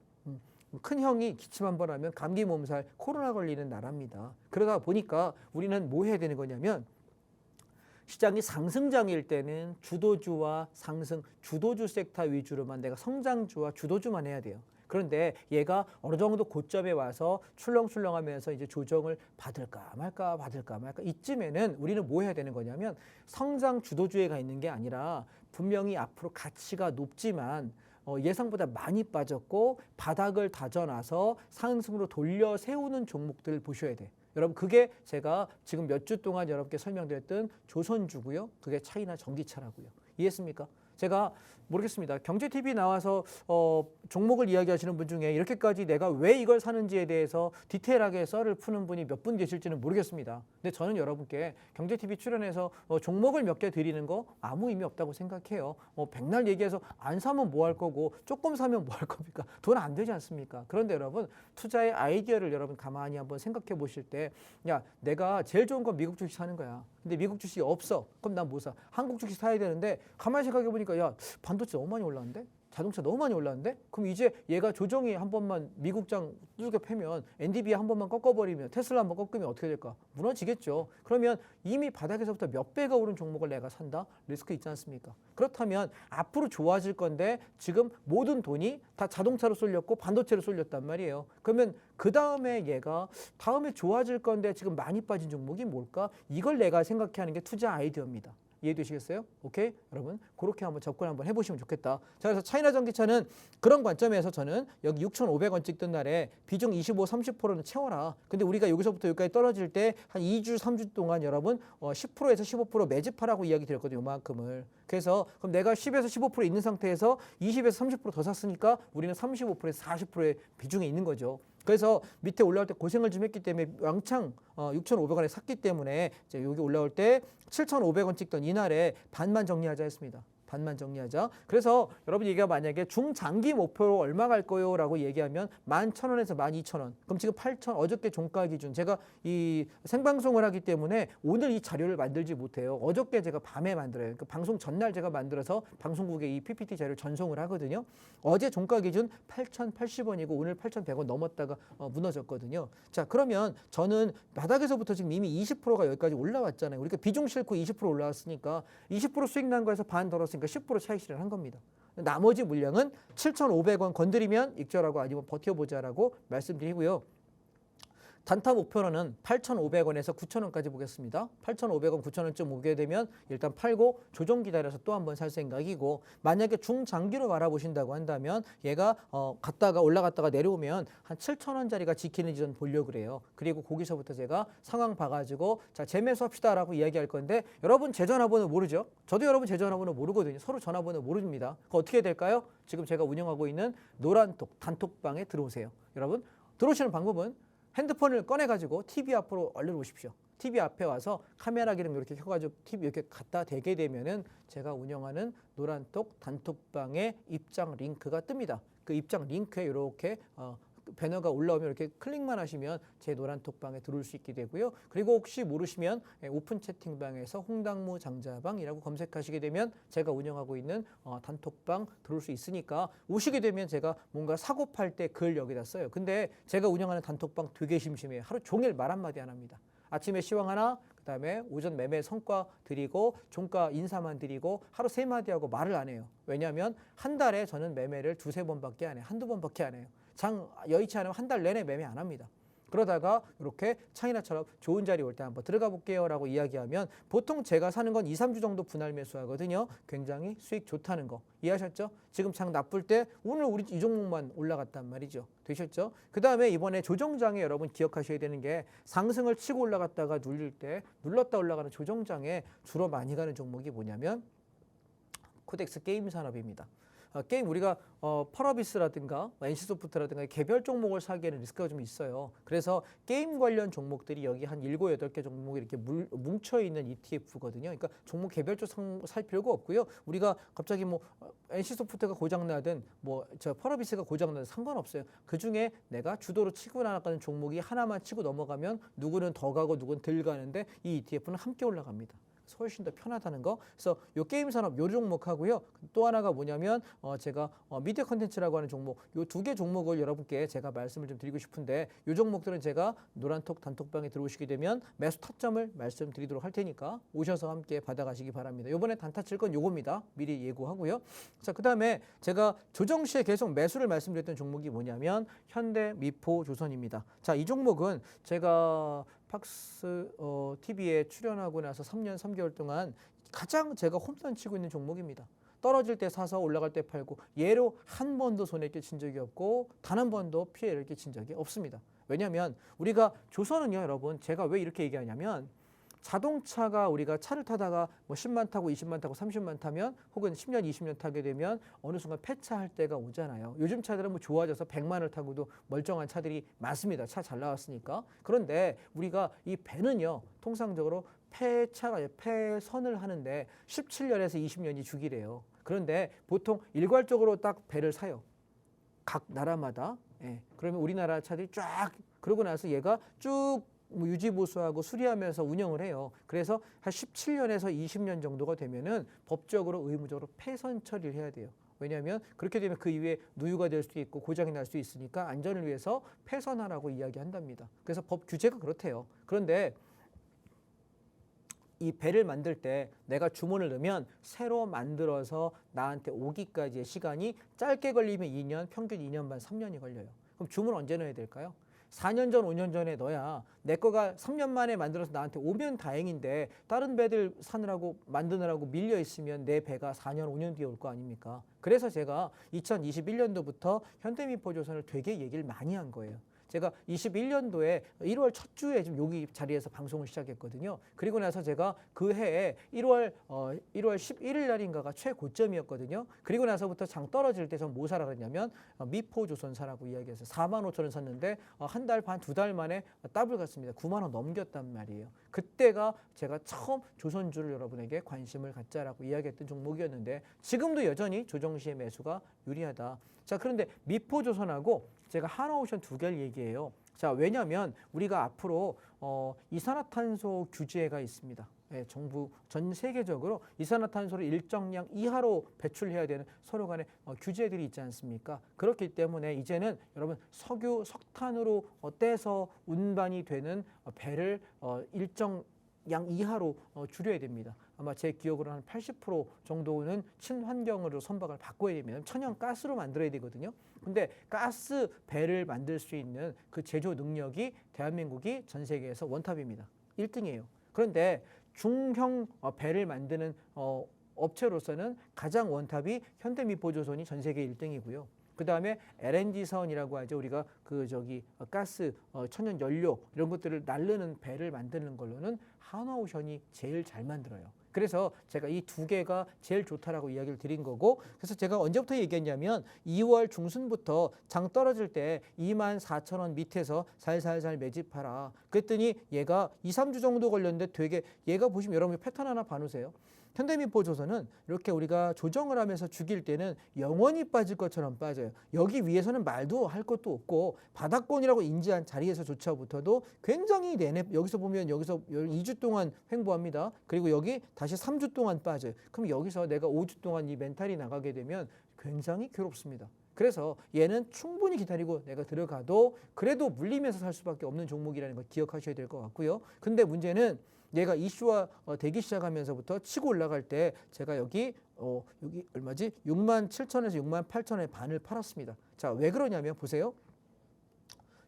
큰 형이 기침 한 번 하면 감기 몸살 코로나 걸리는 나라입니다. 그러다 보니까 우리는 뭐 해야 되는 거냐면 시장이 상승장일 때는 주도주와 상승, 주도주 섹터 위주로만 내가 성장주와 주도주만 해야 돼요. 그런데 얘가 어느 정도 고점에 와서 출렁출렁하면서 이제 조정을 받을까 말까 이쯤에는 우리는 뭐 해야 되는 거냐면 성장 주도주에 가 있는 게 아니라 분명히 앞으로 가치가 높지만 예상보다 많이 빠졌고 바닥을 다져놔서 상승으로 돌려 세우는 종목들을 보셔야 돼. 여러분 그게 제가 지금 몇 주 동안 여러분께 설명드렸던 조선주고요. 그게 차이나 전기차라고요. 이해했습니까? 제가 모르겠습니다. 경제TV 나와서 종목을 이야기하시는 분 중에 이렇게까지 내가 왜 이걸 사는지에 대해서 디테일하게 썰을 푸는 분이 몇 분 계실지는 모르겠습니다. 근데 저는 여러분께 경제TV 출연해서 종목을 몇 개 드리는 거 아무 의미 없다고 생각해요. 백날 얘기해서 안 사면 뭐 할 거고 조금 사면 뭐 할 겁니까? 돈 안 되지 않습니까? 그런데 여러분 투자의 아이디어를 여러분 가만히 한번 생각해 보실 때 야 내가 제일 좋은 건 미국 주식 사는 거야. 근데 미국 주식이 없어. 그럼 난 뭐 사? 한국 주식 사야 되는데 가만히 생각해 보니까 야 반도체 너무 많이 올랐는데? 자동차 너무 많이 올랐는데? 그럼 이제 얘가 조정이 한 번만 미국장 두들겨 패면 엔비디아 한 번만 꺾어버리면 테슬라 한 번 꺾으면 어떻게 될까? 무너지겠죠. 그러면 이미 바닥에서부터 몇 배가 오른 종목을 내가 산다? 리스크 있지 않습니까? 그렇다면 앞으로 좋아질 건데 지금 모든 돈이 다 자동차로 쏠렸고 반도체로 쏠렸단 말이에요. 그러면 그 다음에 얘가 다음에 좋아질 건데 지금 많이 빠진 종목이 뭘까? 이걸 내가 생각해 하는 게 투자 아이디어입니다. 이해되시겠어요? 오케이? 여러분 그렇게 한번 접근 한번 해보시면 좋겠다. 자 그래서 차이나 전기차는 그런 관점에서 저는 여기 6,500원 찍던 날에 비중 25, 30%는 채워라. 근데 우리가 여기서부터 여기까지 떨어질 때 한 2주, 3주 동안 여러분 10%에서 15% 매집하라고 이야기 드렸거든요. 요만큼을. 그래서 그럼 내가 10에서 15% 있는 상태에서 20에서 30%더 샀으니까 우리는 35%에서 40%의 비중에 있는 거죠. 그래서 밑에 올라올 때 고생을 좀 했기 때문에 왕창 6,500원에 샀기 때문에 이제 여기 올라올 때 7,500원 찍던 이날에 반만 정리하자 했습니다. 반만 정리하자. 그래서 여러분 얘기가 만약에 중장기 목표로 얼마 갈 거요? 라고 얘기하면 11,000원에서 12,000원. 그럼 지금 8,000 어저께 종가 기준 제가 이 생방송을 하기 때문에 오늘 이 자료를 만들지 못해요. 어저께 제가 밤에 만들어요. 그러니까 방송 전날 제가 만들어서 방송국에 이 PPT 자료를 전송을 하거든요. 어제 종가 기준 8,080원이고 오늘 8,100원 넘었다가 무너졌거든요. 자 그러면 저는 바닥에서부터 지금 이미 20%가 여기까지 올라왔잖아요. 우리가 비중 싫고 20% 올라왔으니까 20% 수익 난 거에서 반 덜었으니까 10% 차익 실현한 겁니다. 나머지 물량은 7,500원 건드리면 익절하고 아니면 버텨보자라고 말씀드리고요. 단타 목표로는 8,500원에서 9,000원까지 보겠습니다. 8,500원, 9,000원쯤 오게 되면 일단 팔고 조정 기다려서 또 한 번 살 생각이고 만약에 중장기로 바라보신다고 한다면 얘가 갔다가 올라갔다가 내려오면 한 7,000원짜리가 지키는지 전 보려고 그래요. 그리고 거기서부터 제가 상황 봐가지고 자 재매수합시다라고 이야기할 건데 여러분 제 전화번호 모르죠? 저도 여러분 제 전화번호 모르거든요. 서로 전화번호 모릅니다. 그거 어떻게 될까요? 지금 제가 운영하고 있는 노란톡 단톡방에 들어오세요. 여러분 들어오시는 방법은 핸드폰을 꺼내가지고 TV 앞으로 얼른 오십시오. TV 앞에 와서 카메라 기능 이렇게 켜가지고 TV 이렇게 갖다 대게 되면은 제가 운영하는 노란톡 단톡방의 입장 링크가 뜹니다. 그 입장 링크에 이렇게 배너가 올라오면 이렇게 클릭만 하시면 제 노란톡방에 들어올 수 있게 되고요. 그리고 혹시 모르시면 오픈 채팅방에서 홍당무 장자방이라고 검색하시게 되면 제가 운영하고 있는 단톡방 들어올 수 있으니까 오시게 되면 제가 뭔가 사고 팔 때 글 여기다 써요. 근데 제가 운영하는 단톡방 되게 심심해요. 하루 종일 말 한마디 안 합니다. 아침에 시황 하나, 그다음에 오전 매매 성과 드리고 종가 인사만 드리고 하루 3마디 하고 말을 안 해요. 왜냐하면 한 달에 저는 매매를 2-3번밖에 안 해요. 한두 번밖에 안 해요. 장 여의치 않으면 한 달 내내 매매 안 합니다. 그러다가 이렇게 차이나처럼 좋은 자리 올 때 한번 들어가 볼게요 라고 이야기하면 보통 제가 사는 건 2-3주 정도 분할 매수하거든요. 굉장히 수익 좋다는 거 이해하셨죠? 지금 장 나쁠 때 오늘 우리 이 종목만 올라갔단 말이죠. 되셨죠? 그 다음에 이번에 조정장에 여러분 기억하셔야 되는 게 상승을 치고 올라갔다가 눌릴 때 눌렀다 올라가는 조정장에 주로 많이 가는 종목이 뭐냐면 코덱스 게임 산업입니다. 게임 우리가 펄어비스라든가 NC소프트라든가 개별 종목을 사기에는 리스크가 좀 있어요. 그래서 게임 관련 종목들이 여기 한 7, 8개 종목이 이렇게 뭉쳐있는 ETF거든요. 그러니까 종목 개별적으로 살 필요가 없고요. 우리가 갑자기 뭐 NC소프트가 고장나든 뭐 저 펄어비스가 고장나든 상관없어요. 그중에 내가 주도로 치고 나가는 종목이 하나만 치고 넘어가면 누구는 더 가고 누구는 덜 가는데 이 ETF는 함께 올라갑니다. 훨씬 더 편하다는 거. 그래서 요 게임 산업 요 종목하고요. 또 하나가 뭐냐면 제가 미디어 컨텐츠라고 하는 종목 요 2개 종목을 여러분께 제가 말씀을 좀 드리고 싶은데 요 종목들은 제가 노란톡 단톡방에 들어오시게 되면 매수 타점을 말씀드리도록 할 테니까 오셔서 함께 받아가시기 바랍니다. 요번에 단타 칠 건 요겁니다. 미리 예고하고요. 자, 그다음에 제가 조정 시에 계속 매수를 말씀드렸던 종목이 뭐냐면 현대 미포 조선입니다. 자, 이 종목은 제가 팍스 TV에 출연하고 나서 3년 3개월 동안 가장 제가 홈런 치고 있는 종목입니다. 떨어질 때 사서 올라갈 때 팔고 얘로 한 번도 손에 끼친 적이 없고 단 한 번도 피해를 끼친 적이 없습니다. 왜냐하면 우리가 조선은요 여러분 제가 왜 이렇게 얘기하냐면 자동차가 우리가 차를 타다가 뭐 10만 타고 20만 타고 30만 타면 혹은 10년 20년 타게 되면 어느 순간 폐차할 때가 오잖아요. 요즘 차들은 뭐 좋아져서 100만을 타고도 멀쩡한 차들이 많습니다. 차 잘 나왔으니까. 그런데 우리가 이 배는요 통상적으로 폐선을 하는데 17년에서 20년이 주기래요. 그런데 보통 일괄적으로 딱 배를 사요. 각 나라마다. 예. 그러면 우리나라 차들이 쫙 그러고 나서 얘가 쭉 유지보수하고 수리하면서 운영을 해요. 그래서 한 17년에서 20년 정도가 되면은 법적으로 의무적으로 폐선 처리를 해야 돼요. 왜냐하면 그렇게 되면 그 이후에 누유가 될 수도 있고 고장이 날 수 있으니까 안전을 위해서 폐선하라고 이야기한답니다. 그래서 법 규제가 그렇대요. 그런데 이 배를 만들 때 내가 주문을 넣으면 새로 만들어서 나한테 오기까지의 시간이 짧게 걸리면 2년, 평균 2년 반, 3년이 걸려요. 그럼 주문 언제 넣어야 될까요? 4년 전, 5년 전에 넣어야 내 거가 3년 만에 만들어서 나한테 오면 다행인데 다른 배들 사느라고 만드느라고 밀려 있으면 내 배가 4년, 5년 뒤에 올 거 아닙니까? 그래서 제가 2021년도부터 현대미포조선을 되게 얘기를 많이 한 거예요. 제가 21년도에 1월 첫 주에 지금 여기 자리에서 방송을 시작했거든요. 그리고 나서 제가 그 해에 1월 11일 날인가가 최고점이었거든요. 그리고 나서부터 장 떨어질 때 전 뭐 사라 그랬냐면 미포조선 사라고 이야기했어요. 45,000원 샀는데 한 달 반, 2달 만에 더블 갔습니다. 9만 원 넘겼단 말이에요. 그때가 제가 처음 조선주를 여러분에게 관심을 갖자라고 이야기했던 종목이었는데 지금도 여전히 조정 시의 매수가 유리하다. 자, 그런데 미포조선하고 제가 하나오션 2개를 얘기해요. 자, 왜냐하면 우리가 앞으로 이산화탄소 규제가 있습니다. 예, 정부 전 세계적으로 이산화탄소를 일정량 이하로 배출해야 되는 서로 간의 규제들이 있지 않습니까? 그렇기 때문에 이제는 여러분 석유, 석탄으로 떼서 운반이 되는 배를 일정 양 이하로 줄여야 됩니다. 아마 제 기억으로 한 80% 정도는 친환경으로 선박을 바꿔야 되면 천연 가스로 만들어야 되거든요. 근데 가스 배를 만들 수 있는 그 제조 능력이 대한민국이 전 세계에서 원탑입니다. 1등이에요. 그런데 중형 배를 만드는 업체로서는 가장 원탑이 현대미포조선이 전 세계 1등이고요. 그 다음에 LNG선이라고 하죠. 우리가 가스, 천연 연료 이런 것들을 날르는 배를 만드는 걸로는 한화오션이 제일 잘 만들어요. 그래서 제가 이 두 개가 제일 좋다라고 이야기를 드린 거고, 그래서 제가 언제부터 얘기했냐면 2월 중순부터 장 떨어질 때 24,000원 밑에서 살살살 매집하라. 그랬더니 얘가 2, 3주 정도 걸렸는데 되게, 얘가 보시면 여러분 패턴 하나 봐놓으세요. 현대미포조선은 이렇게 우리가 조정을 하면서 죽일 때는 영원히 빠질 것처럼 빠져요. 여기 위에서는 말도 할 것도 없고 바닥권이라고 인지한 자리에서조차부터도 굉장히 내내, 여기서 보면 여기서 2주 동안 횡보합니다. 그리고 여기 다시 3주 동안 빠져요. 그럼 여기서 내가 5주 동안 이 멘탈이 나가게 되면 굉장히 괴롭습니다. 그래서 얘는 충분히 기다리고 내가 들어가도 그래도 물리면서 살 수밖에 없는 종목이라는 걸 기억하셔야 될 것 같고요. 근데 문제는 얘가 이슈화 되기 시작하면서부터 치고 올라갈 때 제가 여기 얼마지? 67,000원에서 68,000원에 반을 팔았습니다. 자, 왜 그러냐면 보세요.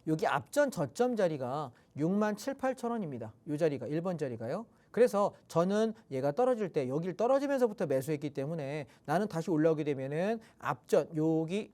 여기 앞전 저점 자리가 67,800원입니다. 이 자리가 1번 자리가요. 그래서 저는 얘가 떨어질 때 여기를 떨어지면서부터 매수했기 때문에 나는 다시 올라오게 되면은 앞전 여기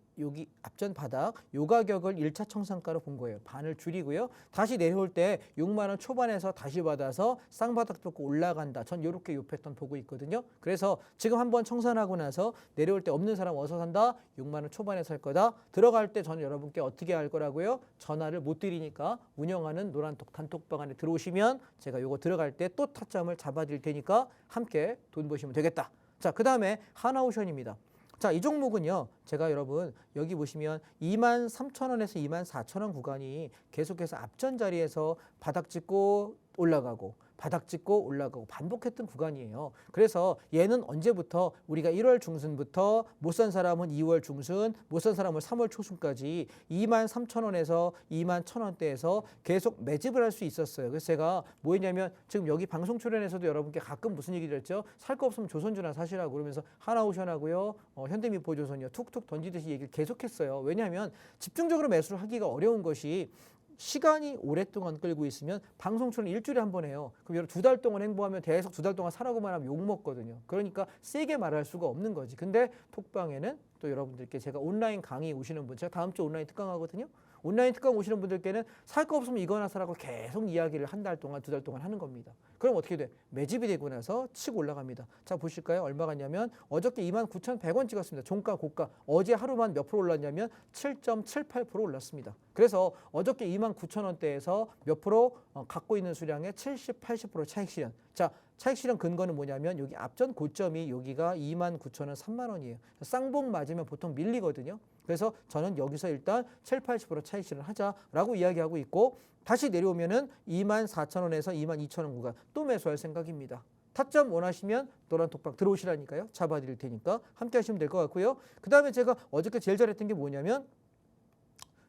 앞전 바닥 요 가격을 1차 청산가로 본 거예요. 반을 줄이고요. 다시 내려올 때 6만 원 초반에서 다시 받아서 쌍바닥 뚫고 올라간다. 전 이렇게 요 패턴 보고 있거든요. 그래서 지금 한번 청산하고 나서 내려올 때 없는 사람 어서 산다. 6만 원 초반에 살 거다. 들어갈 때 저는 여러분께 어떻게 할 거라고요? 전화를 못 드리니까 운영하는 노란 단톡방 안에 들어오시면 제가 요거 들어갈 때 또 타점을 잡아드릴 테니까 함께 돈 버시면 되겠다. 자, 그 다음에 하나오션입니다. 자, 이 종목은요, 제가 여러분 여기 보시면 23,000원에서 24,000원 구간이 계속해서 앞전 자리에서 바닥 찍고 올라가고 바닥 찍고 올라가고 반복했던 구간이에요. 그래서 얘는 언제부터 우리가 1월 중순부터 못 산 사람은 2월 중순, 못 산 사람은 3월 초순까지 23,000원에서 21,000원대에서 계속 매집을 할 수 있었어요. 그래서 제가 뭐 했냐면 지금 여기 방송 출연에서도 여러분께 가끔 무슨 얘기를 했죠? 살 거 없으면 조선주나 사시라고 그러면서 하나오션하고요, 현대미포조선이요 툭툭 던지듯이 얘기를 계속했어요. 왜냐하면 집중적으로 매수를 하기가 어려운 것이 시간이 오랫동안 끌고 있으면 방송 출연 일주일에 한 번 해요. 그럼 여러분 2달 동안 행보하면 계속 2달 동안 사라고만 하면 욕먹거든요. 그러니까 세게 말할 수가 없는 거지. 근데 톡방에는 또 여러분들께 제가 온라인 강의 오시는 분, 제가 다음 주 온라인 특강 하거든요. 온라인 특강 오시는 분들께는 살 거 없으면 이거나 사라고 계속 이야기를 한 달 동안, 2달 동안 하는 겁니다. 그럼 어떻게 돼? 매집이 되고 나서 치고 올라갑니다. 자, 보실까요? 얼마 갔냐면 어저께 29,100원 찍었습니다. 종가, 고가. 어제 하루만 몇 프로 올랐냐면 7.78% 올랐습니다. 그래서 어저께 29,000원대에서 몇 프로 갖고 있는 수량의 70, 80% 차익 실현. 자, 차익 실현 근거는 뭐냐면 여기 앞전 고점이 여기가 29,000원, 3만 원이에요. 쌍봉 맞으면 보통 밀리거든요. 그래서 저는 여기서 일단 7, 80% 차익 실현하자라고 이야기하고 있고, 다시 내려오면은 24,000원에서 22,000원 구간 또 매수할 생각입니다. 타점 원하시면 노란 톡방 들어오시라니까요. 잡아드릴 테니까 함께 하시면 될 것 같고요. 그 다음에 제가 어저께 제일 잘했던 게 뭐냐면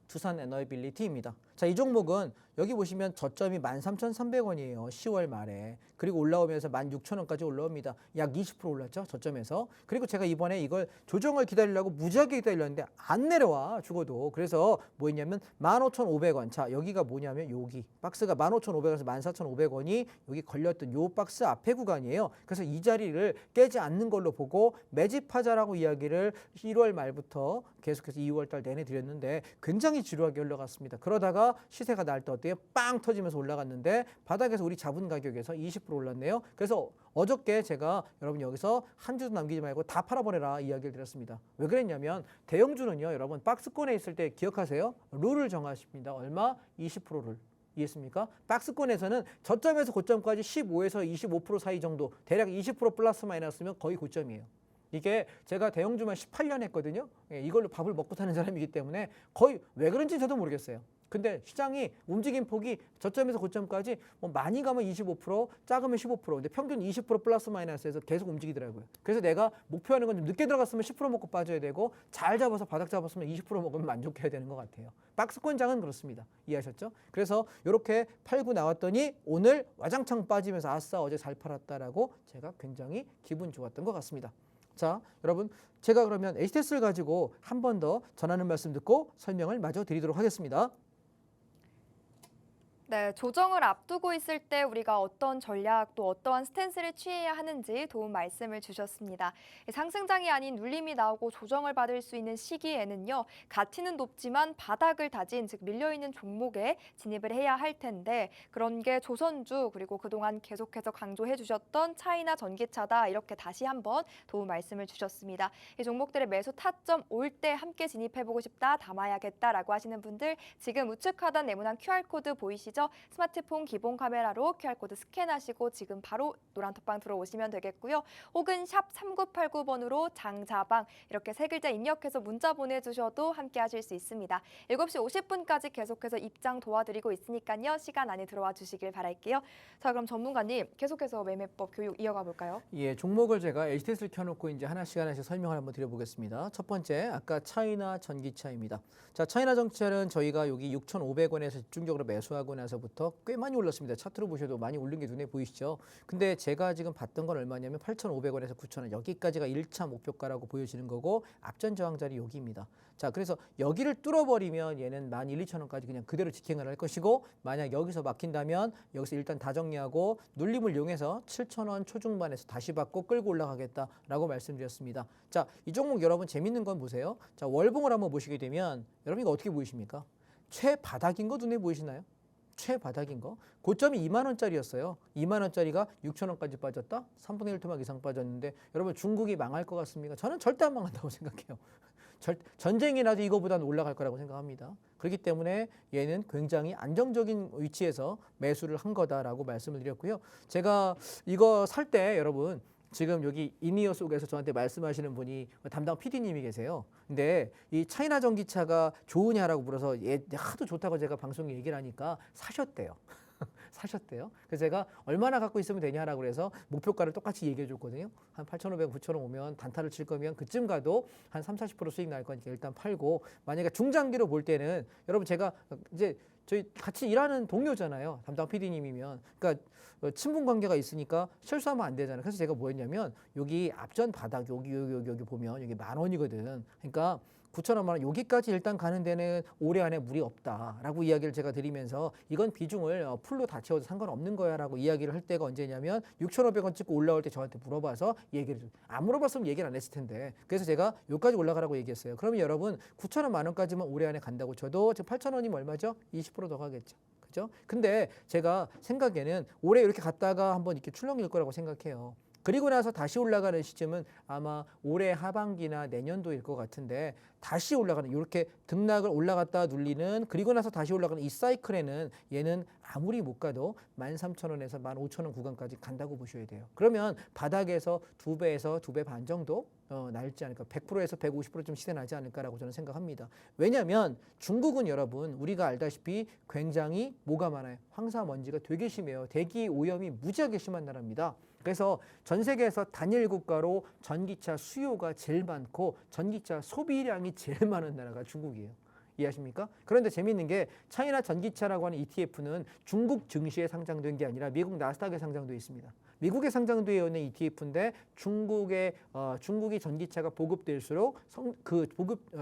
두산 에너빌리티입니다. 자, 이 종목은 여기 보시면 저점이 13,300원이에요. 10월 말에. 그리고 올라오면서 16,000원까지 올라옵니다. 약 20% 올랐죠. 저점에서. 그리고 제가 이번에 이걸 조정을 기다리려고 무지하게 기다렸는데 안 내려와 죽어도. 그래서 뭐 했냐면 15,500원. 자, 여기가 뭐냐면 여기 박스가 15,500원에서 14,500원이 여기 걸렸던 요 박스 앞에 구간이에요. 그래서 이 자리를 깨지 않는 걸로 보고 매집하자라고 이야기를 1월 말부터 계속해서 2월 달 내내 드렸는데 굉장히 지루하게 흘러갔습니다. 그러다가 시세가 날 때 어때요? 빵 터지면서 올라갔는데 바닥에서 우리 잡은 가격에서 20% 올랐네요. 그래서 어저께 제가 여러분 여기서 한 주도 남기지 말고 다 팔아버려라 이야기를 드렸습니다. 왜 그랬냐면 대형주는요, 여러분 박스권에 있을 때 기억하세요? 룰을 정하십니다. 얼마? 20%를. 이해했습니까? 박스권에서는 저점에서 고점까지 15에서 25% 사이 정도, 대략 20% 플러스 마이너스면 거의 고점이에요. 이게 제가 대형주만 18년 했거든요. 이걸로 밥을 먹고 사는 사람이기 때문에 거의 왜 그런지 저도 모르겠어요. 근데 시장이 움직임 폭이 저점에서 고점까지 뭐 많이 가면 25%, 작으면 15%, 근데 평균 20% 플러스 마이너스에서 계속 움직이더라고요. 그래서 내가 목표하는 건 좀 늦게 들어갔으면 10% 먹고 빠져야 되고 잘 잡아서 바닥 잡았으면 20% 먹으면 만족해야 되는 것 같아요. 박스권장은 그렇습니다. 이해하셨죠? 그래서 이렇게 팔고 나왔더니 오늘 와장창 빠지면서 아싸 어제 잘 팔았다라고 제가 굉장히 기분 좋았던 것 같습니다. 자, 여러분 제가 그러면 HTS를 가지고 한 번 더 전하는 말씀 듣고 설명을 마저 드리도록 하겠습니다. 네, 조정을 앞두고 있을 때 우리가 어떤 전략 또 어떠한 스탠스를 취해야 하는지 도움 말씀을 주셨습니다. 상승장이 아닌 눌림이 나오고 조정을 받을 수 있는 시기에는요, 가치는 높지만 바닥을 다진 즉 밀려있는 종목에 진입을 해야 할 텐데 그런 게 조선주 그리고 그동안 계속해서 강조해 주셨던 차이나 전기차다 이렇게 다시 한번 도움 말씀을 주셨습니다. 이 종목들의 매수 타점 올 때 함께 진입해보고 싶다 담아야겠다라고 하시는 분들 지금 우측 하단 네모난 QR코드 보이시죠? 스마트폰 기본 카메라로 QR코드 스캔하시고 지금 바로 노란톡방 들어오시면 되겠고요. 혹은 샵 3989번으로 장자방 이렇게 세 글자 입력해서 문자 보내주셔도 함께 하실 수 있습니다. 7시 50분까지 계속해서 입장 도와드리고 있으니까요. 시간 안에 들어와 주시길 바랄게요. 자, 그럼 전문가님 계속해서 매매법 교육 이어가 볼까요? 예, 종목을 제가 HTS를 켜놓고 이제 하나씩 설명을 한번 드려보겠습니다. 첫 번째, 아까 차이나 전기차입니다. 자, 차이나 전기차는 저희가 여기 6,500원에서 집중적으로 매수하고 나서부터 꽤 많이 올랐습니다. 차트로 보셔도 많이 오른 게 눈에 보이시죠? 근데 제가 지금 봤던 건 얼마냐면 8,500원에서 9,000원 여기까지가 1차 목표가라고 보여지는 거고 앞전 저항 자리 여기입니다. 자, 그래서 여기를 뚫어버리면 얘는 12,200원까지 그냥 그대로 직행을 할 것이고 만약 여기서 막힌다면 여기서 일단 다 정리하고 눌림을 이용해서 7,000원 초중반에서 다시 받고 끌고 올라가겠다라고 말씀드렸습니다. 자, 이 종목 여러분 재밌는 건 보세요. 자, 월봉을 한번 보시게 되면 여러분 이거 어떻게 보이십니까? 최바닥인 거 눈에 보이시나요? 최바닥인 거. 고점이 2만 원짜리였어요. 2만 원짜리가 6천 원까지 빠졌다. 3분의 1 토막 이상 빠졌는데 여러분 중국이 망할 것 같습니까? 저는 절대 안 망한다고 생각해요. 전쟁이 나도 이거보다는 올라갈 거라고 생각합니다. 그렇기 때문에 얘는 굉장히 안정적인 위치에서 매수를 한 거다라고 말씀을 드렸고요. 제가 이거 살 때 여러분 지금 여기 이니어 속에서 저한테 말씀하시는 분이 담당 PD님이 계세요. 근데 이 차이나 전기차가 좋으냐라고 물어서 얘 하도 좋다고 제가 방송에 얘기를 하니까 사셨대요. 사셨대요. 그래서 제가 얼마나 갖고 있으면 되냐라고 그래서 목표가를 똑같이 얘기해 줬거든요. 한 8,500, 9,000원 오면 단타를 칠 거면 그쯤 가도 한 30, 40% 수익 날 거니까 일단 팔고 만약에 중장기로 볼 때는 여러분 제가 이제 저희 같이 일하는 동료잖아요. 담당 PD님이면. 그러니까 친분 관계가 있으니까 실수하면 안 되잖아요. 그래서 제가 뭐 했냐면 여기 앞전 바닥 여기 보면 여기 10,000원이거든. 그러니까 9,000원, 10,000원 여기까지 일단 가는 데는 올해 안에 무리 없다라고 이야기를 제가 드리면서 이건 비중을 풀로 다 채워도 상관없는 거야라고 이야기를 할 때가 언제냐면 6,500원 찍고 올라올 때 저한테 물어봐서 얘기를 안 물어봤으면 얘기를 안 했을 텐데 그래서 제가 여기까지 올라가라고 얘기했어요. 그러면 여러분 9,000원, 10,000원까지만 올해 안에 간다고 쳐도 지금 8,000원이면 얼마죠? 20% 더 가겠죠. 그죠? 근데 제가 생각에는 올해 이렇게 갔다가 한번 이렇게 출렁일 거라고 생각해요. 그리고 나서 다시 올라가는 시점은 아마 올해 하반기나 내년도일 것 같은데 다시 올라가는 이렇게 등락을 올라갔다 눌리는 그리고 나서 다시 올라가는 이 사이클에는 얘는 아무리 못 가도 13,000원에서 15,000원 구간까지 간다고 보셔야 돼요. 그러면 바닥에서 2배에서 2배 반 정도 날지 않을까 100%에서 150%좀 시세 나지 않을까라고 저는 생각합니다. 왜냐하면 중국은 여러분 우리가 알다시피 굉장히 뭐가 많아요. 황사먼지가 되게 심해요. 대기 오염이 무지하게 심한 나라입니다. 그래서 전 세계에서 단일 국가로 전기차 수요가 제일 많고 전기차 소비량이 제일 많은 나라가 중국이에요. 이해하십니까? 그런데 재미있는 게 차이나 전기차라고 하는 ETF는 중국 증시에 상장된 게 아니라 미국 나스닥에 상장되어 있습니다. 미국에 상장되어 있는 ETF인데 중국이 전기차가 보급될수록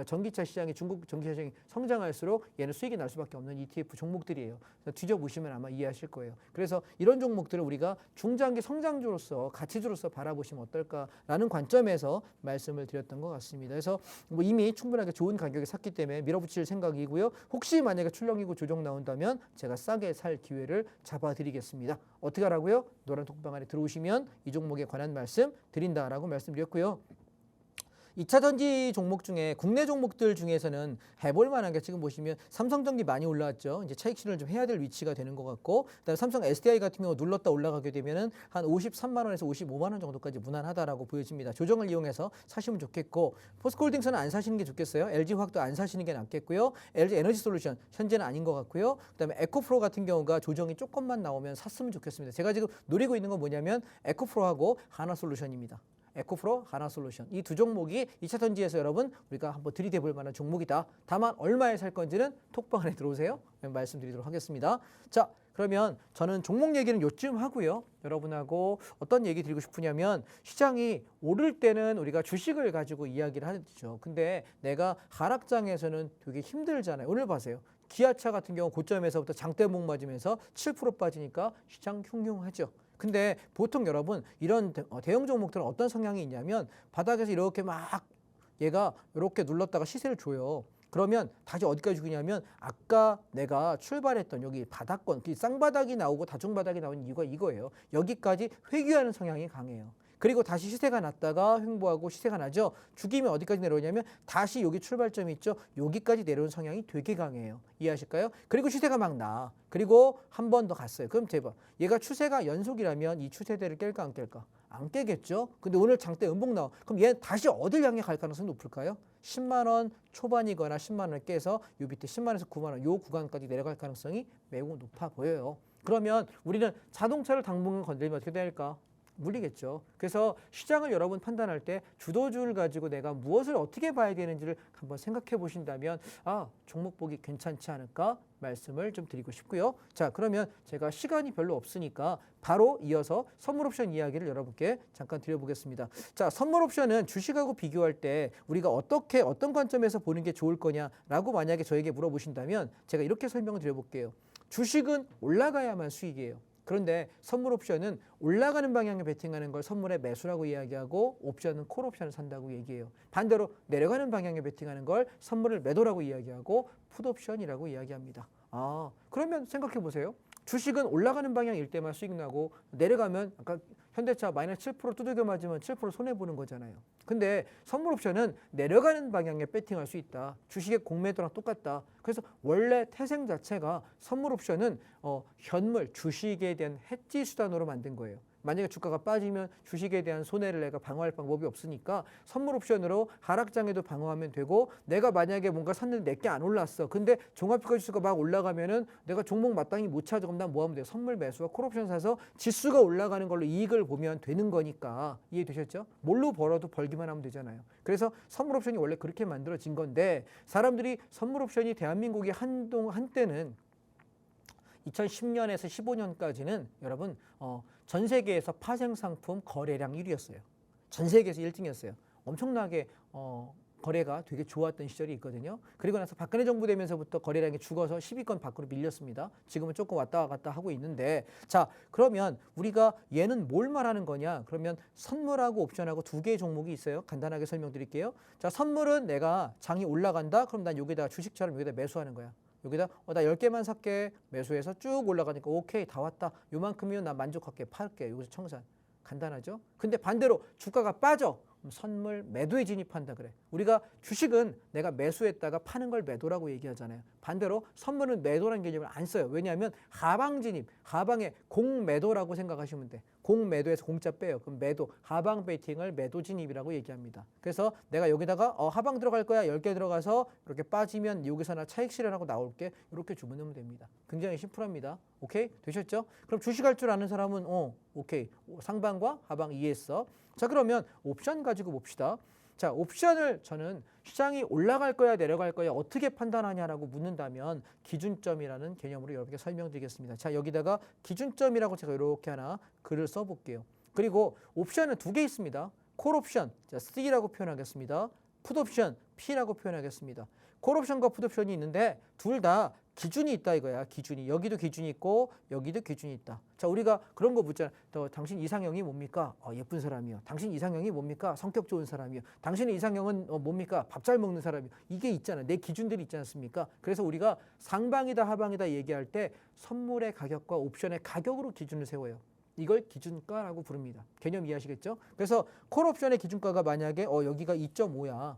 전기차 시장이 중국 전기차 시장이 성장할수록 얘는 수익이 날 수밖에 없는 ETF 종목들이에요. 뒤져보시면 아마 이해하실 거예요. 그래서 이런 종목들을 우리가 중장기 성장주로서 가치주로서 바라보시면 어떨까라는 관점에서 말씀을 드렸던 것 같습니다. 그래서 뭐 이미 충분하게 좋은 가격에 샀기 때문에 밀어붙일 생각이고요. 혹시 만약에 출렁이고 조정 나온다면 제가 싸게 살 기회를 잡아드리겠습니다. 어떻게 하라고요? 노란 톡방 안에 들어오시면 이 종목에 관한 말씀 드린다라고 말씀드렸고요. 2차 전지 종목 중에 국내 종목들 중에서는 해볼 만한 게 지금 보시면 삼성전기 많이 올라왔죠. 이제 차익 실현을 좀 해야 될 위치가 되는 것 같고 그다음에 삼성 SDI 같은 경우 눌렀다 올라가게 되면은 한 53만 원에서 55만 원 정도까지 무난하다라고 보여집니다. 조정을 이용해서 사시면 좋겠고 포스코홀딩스는 안 사시는 게 좋겠어요. LG화학도 안 사시는 게 낫겠고요. LG 에너지솔루션 현재는 아닌 것 같고요. 그다음에 에코프로 같은 경우가 조정이 조금만 나오면 샀으면 좋겠습니다. 제가 지금 노리고 있는 건 뭐냐면 에코프로하고 하나솔루션입니다. 에코프로, 하나솔루션 이 두 종목이 2차 전지에서 여러분 우리가 한번 들이대볼 만한 종목이다. 다만 얼마에 살 건지는 톡방 안에 들어오세요. 말씀드리도록 하겠습니다. 자, 그러면 저는 종목 얘기는 요쯤 하고요. 여러분하고 어떤 얘기 드리고 싶으냐면 시장이 오를 때는 우리가 주식을 가지고 이야기를 하죠. 근데 내가 하락장에서는 되게 힘들잖아요. 오늘 보세요. 기아차 같은 경우 고점에서부터 장대목 맞으면서 7% 빠지니까 시장 흉흉하죠. 근데 보통 여러분 이런 대형 종목들은 어떤 성향이 있냐면 바닥에서 이렇게 막 얘가 이렇게 눌렀다가 시세를 줘요. 그러면 다시 어디까지 주냐면 아까 내가 출발했던 여기 바닥권, 쌍바닥이 나오고 다중바닥이 나오는 이유가 이거예요. 여기까지 회귀하는 성향이 강해요. 그리고 다시 시세가 났다가 횡보하고 시세가 나죠. 죽이면 어디까지 내려오냐면 다시 여기 출발점이 있죠. 여기까지 내려오는 성향이 되게 강해요. 이해하실까요? 그리고 시세가 막 나. 그리고 한 번 더 갔어요. 그럼 대박. 얘가 추세가 연속이라면 이 추세대를 깰까 안 깰까? 안 깨겠죠. 근데 오늘 장대 음봉 나와. 그럼 얘는 다시 어딜 향해 갈 가능성이 높을까요? 10만 원 초반이거나 10만 원을 깨서 요 밑에 10만 원에서 9만 원 요 구간까지 내려갈 가능성이 매우 높아 보여요. 그러면 우리는 자동차를 당분간 건드리면 어떻게 될까? 물리겠죠. 그래서 시장을 여러분 판단할 때 주도주를 가지고 내가 무엇을 어떻게 봐야 되는지를 한번 생각해 보신다면 종목 보기 괜찮지 않을까 말씀을 좀 드리고 싶고요. 자, 그러면 제가 시간이 별로 없으니까 바로 이어서 선물 옵션 이야기를 여러분께 잠깐 드려보겠습니다. 자, 선물 옵션은 주식하고 비교할 때 우리가 어떤 관점에서 보는 게 좋을 거냐라고 만약에 저에게 물어보신다면 제가 이렇게 설명을 드려볼게요. 주식은 올라가야만 수익이에요. 그런데 선물 옵션은 올라가는 방향에 베팅하는 걸 선물의 매수라고 이야기하고 옵션은 콜 옵션을 산다고 얘기해요. 반대로 내려가는 방향에 베팅하는 걸 선물을 매도라고 이야기하고 풋 옵션이라고 이야기합니다. 그러면 생각해 보세요. 주식은 올라가는 방향일 때만 수익 나고 내려가면 아까 현대차 마이너스 7% 두들겨 맞으면 7% 손해보는 거잖아요. 근데 선물 옵션은 내려가는 방향에 배팅할 수 있다. 주식의 공매도랑 똑같다. 그래서 원래 태생 자체가 선물 옵션은 현물, 주식에 대한 해지 수단으로 만든 거예요. 만약에 주가가 빠지면 주식에 대한 손해를 내가 방어할 방법이 없으니까 선물 옵션으로 하락장에도 방어하면 되고 내가 만약에 뭔가 샀는데 내게 안 올랐어. 근데 종합평가지수가 막 올라가면은 내가 종목 마땅히 못 찾아. 그럼 난 뭐 하면 돼요? 선물 매수와 콜옵션 사서 지수가 올라가는 걸로 이익을 보면 되는 거니까. 이해되셨죠? 뭘로 벌어도 벌기만 하면 되잖아요. 그래서 선물 옵션이 원래 그렇게 만들어진 건데 사람들이 선물 옵션이 대한민국이 한때는 2010년에서 15년까지는 여러분 전 세계에서 파생 상품 거래량 1위였어요. 전 세계에서 1등이었어요. 엄청나게 거래가 되게 좋았던 시절이 있거든요. 그리고 나서 박근혜 정부 되면서부터 거래량이 죽어서 10위권 밖으로 밀렸습니다. 지금은 조금 왔다 갔다 하고 있는데 자, 그러면 우리가 얘는 뭘 말하는 거냐? 그러면 선물하고 옵션하고 두 개의 종목이 있어요. 간단하게 설명드릴게요. 자, 선물은 내가 장이 올라간다. 그럼 난 여기다 주식처럼 여기다 매수하는 거야. 여기다 나 10개만 살게 매수해서 쭉 올라가니까 오케이 다 왔다. 요만큼이면 나 만족할게 팔게. 여기서 청산. 간단하죠? 근데 반대로 주가가 빠져. 선물 매도에 진입한다 그래. 우리가 주식은 내가 매수했다가 파는 걸 매도라고 얘기하잖아요. 반대로 선물은 매도라는 개념을 안 써요. 왜냐하면 하방 진입, 하방에 공매도라고 생각하시면 돼. 공매도에서 공짜 빼요. 그럼 매도, 하방 베이팅을 매도 진입이라고 얘기합니다. 그래서 내가 여기다가 하방 들어갈 거야. 10개 들어가서 이렇게 빠지면 여기서 나 차익 실현하고 나올게. 이렇게 주문하면 됩니다. 굉장히 심플합니다. 오케이? 되셨죠? 그럼 주식할 줄 아는 사람은 오케이. 상방과 하방 이해했어. 자, 그러면 옵션 가지고 봅시다. 자, 옵션을 저는 시장이 올라갈 거야 내려갈 거야 어떻게 판단하냐라고 묻는다면 기준점이라는 개념으로 여러분께 설명드리겠습니다. 자, 여기다가 기준점이라고 제가 이렇게 하나 글을 써볼게요. 그리고 옵션은 두 개 있습니다. 콜 옵션, 자, C라고 표현하겠습니다. 풋 옵션, P라고 표현하겠습니다. 콜 옵션과 풋 옵션이 있는데 둘 다 기준이 있다 이거야. 기준이. 여기도 기준이 있고 여기도 기준이 있다. 자, 우리가 그런 거 묻잖아. 당신 이상형이 뭡니까? 예쁜 사람이요. 당신 이상형이 뭡니까? 성격 좋은 사람이요. 당신의 이상형은 뭡니까? 밥 잘 먹는 사람이요. 이게 있잖아. 내 기준들이 있지 않습니까? 그래서 우리가 상방이다 하방이다 얘기할 때 선물의 가격과 옵션의 가격으로 기준을 세워요. 이걸 기준가라고 부릅니다. 개념 이해하시겠죠? 그래서 콜 옵션의 기준가가 만약에 여기가 2.5야.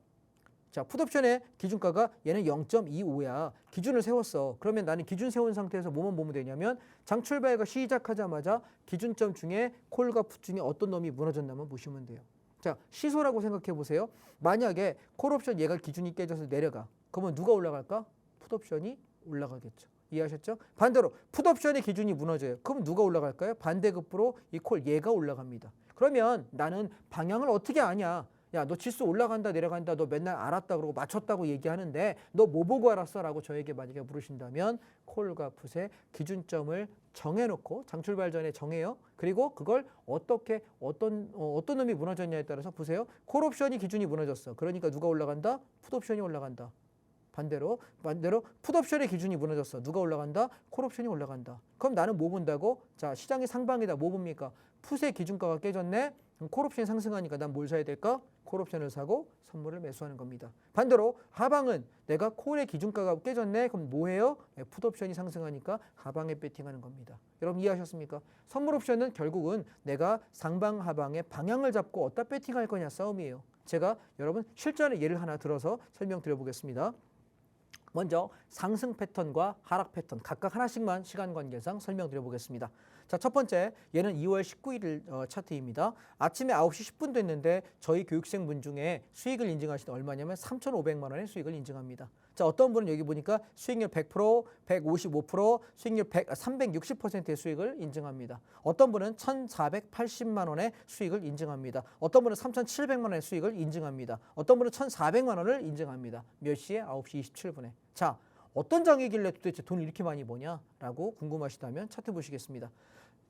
자, 풋옵션의 기준가가 얘는 0.25야. 기준을 세웠어. 그러면 나는 기준 세운 상태에서 뭐만 보면 되냐면 장 출발가 시작하자마자 기준점 중에 콜과 풋 중에 어떤 놈이 무너졌나만 보시면 돼요. 자, 시소라고 생각해 보세요. 만약에 콜옵션 얘가 기준이 깨져서 내려가. 그러면 누가 올라갈까? 풋옵션이 올라가겠죠. 이해하셨죠? 반대로 풋옵션의 기준이 무너져요. 그럼 누가 올라갈까요? 반대급부로 이 콜 얘가 올라갑니다. 그러면 나는 방향을 어떻게 아냐? 야, 너 지수 올라간다 내려간다 너 맨날 알았다 그러고 맞췄다고 얘기하는데 너 뭐 보고 알았어? 라고 저에게 만약에 물으신다면 콜과 풋의 기준점을 정해놓고 장출발 전에 정해요. 그리고 그걸 어떻게 어떤 놈이 무너졌냐에 따라서 보세요. 콜 옵션이 기준이 무너졌어. 그러니까 누가 올라간다? 풋 옵션이 올라간다. 반대로 풋옵션의 기준이 무너졌어. 누가 올라간다? 콜옵션이 올라간다. 그럼 나는 뭐 본다고? 자, 시장이 상방이다. 뭐 봅니까? 풋의 기준가가 깨졌네. 그럼 콜옵션이 상승하니까 난 뭘 사야 될까? 콜옵션을 사고 선물을 매수하는 겁니다. 반대로 하방은 내가 콜의 기준가가 깨졌네. 그럼 뭐 해요? 풋옵션이 상승하니까 하방에 배팅하는 겁니다. 여러분 이해하셨습니까? 선물 옵션은 결국은 내가 상방 하방의 방향을 잡고 어디다 배팅할 거냐 싸움이에요. 제가 여러분 실전의 예를 하나 들어서 설명드려 보겠습니다. 먼저 상승 패턴과 하락 패턴 각각 하나씩만 시간 관계상 설명드려 보겠습니다. 자, 첫 번째 얘는 2월 19일 차트입니다. 아침에 9시 10분 됐는데 저희 교육생분 중에 수익을 인증하신 얼마냐면 3,500만 원의 수익을 인증합니다. 자, 어떤 분은 여기 보니까 수익률 100%, 155%, 수익률 360%의 수익을 인증합니다. 어떤 분은 1,480만 원의 수익을 인증합니다. 어떤 분은 3,700만 원의 수익을 인증합니다. 어떤 분은 1,400만 원을 인증합니다. 몇 시에? 9시 27분에. 자, 어떤 장이길래 도대체 돈을 이렇게 많이 버냐라고 궁금하시다면 차트 보시겠습니다.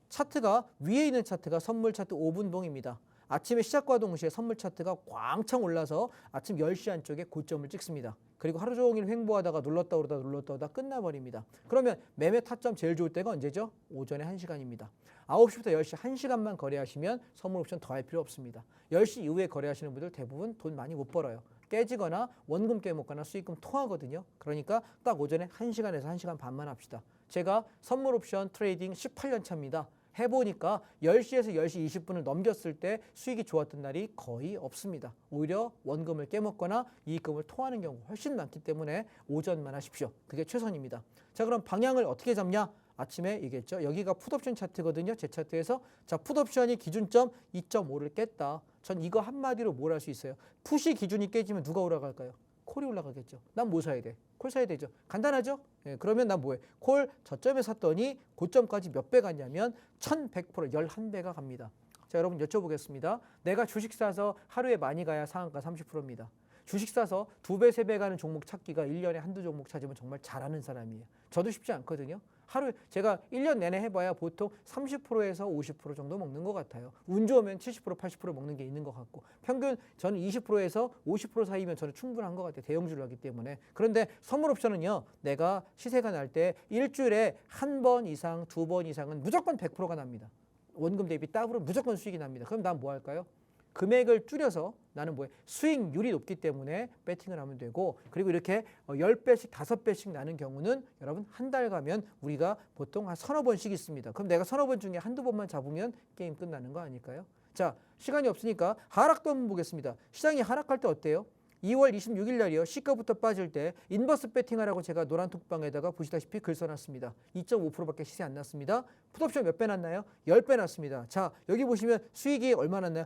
차트가 위에 있는 차트가 선물 차트 5분봉입니다. 아침에 시작과 동시에 선물 차트가 꽝창 올라서 아침 10시 안쪽에 고점을 찍습니다. 그리고 하루 종일 횡보하다가 눌렀다 오르다 끝나버립니다. 그러면 매매 타점 제일 좋을 때가 언제죠? 오전에 1시간입니다. 9시부터 10시 1시간만 거래하시면 선물 옵션 더 할 필요 없습니다. 10시 이후에 거래하시는 분들 대부분 돈 많이 못 벌어요. 깨지거나 원금 깨먹거나 수익금 토하거든요. 그러니까 딱 오전에 1시간에서 1시간 반만 합시다. 제가 선물 옵션 트레이딩 18년 차입니다. 해보니까 10시에서 10시 20분을 넘겼을 때 수익이 좋았던 날이 거의 없습니다. 오히려 원금을 깨먹거나 이익금을 토하는 경우가 훨씬 많기 때문에 오전만 하십시오. 그게 최선입니다. 자, 그럼 방향을 어떻게 잡냐? 아침에 얘기했죠. 여기가 풋옵션 차트거든요. 제 차트에서. 자, 풋옵션이 기준점 2.5를 깼다. 전 이거 한마디로 뭘 할 수 있어요? 풋이 기준이 깨지면 누가 올라갈까요? 콜이 올라가겠죠. 난 뭐 사야 돼? 콜 사야 되죠. 간단하죠? 예, 그러면 난 뭐해? 콜 저점에 샀더니 고점까지 몇 배 갔냐면 1100%, 11배가 갑니다. 자, 여러분 여쭤보겠습니다. 내가 주식 사서 하루에 많이 가야 상한가 30%입니다. 주식 사서 2배, 3배 가는 종목 찾기가 1년에 한두 종목 찾으면 정말 잘하는 사람이에요. 저도 쉽지 않거든요. 하루에 제가 1년 내내 해봐야 보통 30%에서 50% 정도 먹는 것 같아요. 운 좋으면 70%, 80% 먹는 게 있는 것 같고 평균 저는 20%에서 50% 사이면 저는 충분한 것 같아요. 대형주를 하기 때문에. 그런데 선물 옵션은요. 내가 시세가 날 때 일주일에 한 번 이상, 2번 이상은 무조건 100%가 납니다. 원금 대비 따블은 무조건 수익이 납니다. 그럼 난 뭐 할까요? 금액을 줄여서 나는 뭐해? 수익률이 높기 때문에 배팅을 하면 되고 그리고 이렇게 10배씩 5배씩 나는 경우는 여러분 한 달 가면 우리가 보통 한 서너 번씩 있습니다. 그럼 내가 서너 번 중에 한두 번만 잡으면 게임 끝나는 거 아닐까요? 자, 시간이 없으니까 하락도 한번 보겠습니다. 시장이 하락할 때 어때요? 2월 26일 날이요. 시가부터 빠질 때 인버스 배팅하라고 제가 노란 톡방에다가 보시다시피 글 써놨습니다. 2.5%밖에 시세 안 났습니다. 풋옵션 몇 배 났나요? 10배 났습니다. 자, 여기 보시면 수익이 얼마 났나요?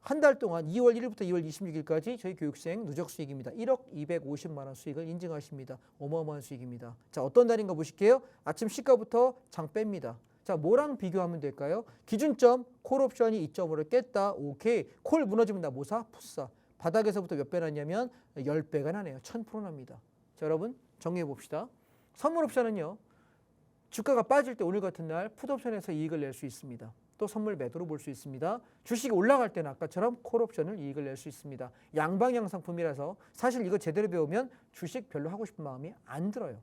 한 달 동안 2월 1일부터 2월 26일까지 저희 교육생 누적 수익입니다. 1억 250만 원 수익을 인증하십니다. 어마어마한 수익입니다. 자, 어떤 달인가 보실게요. 아침 시가부터 장 뺍니다. 자, 뭐랑 비교하면 될까요? 기준점 콜옵션이 2.5를 깼다. 오케이. 콜 무너지면 나 뭐 사? 풋사. 바닥에서부터 몇 배 났냐면 10배가 나네요. 1000% 납니다. 자, 여러분 정리해 봅시다. 선물 옵션은요. 주가가 빠질 때 오늘 같은 날 풋옵션에서 이익을 낼 수 있습니다. 또 선물 매도로 볼 수 있습니다. 주식이 올라갈 때는 아까처럼 콜옵션을 이익을 낼 수 있습니다. 양방향 상품이라서 사실 이거 제대로 배우면 주식 별로 하고 싶은 마음이 안 들어요.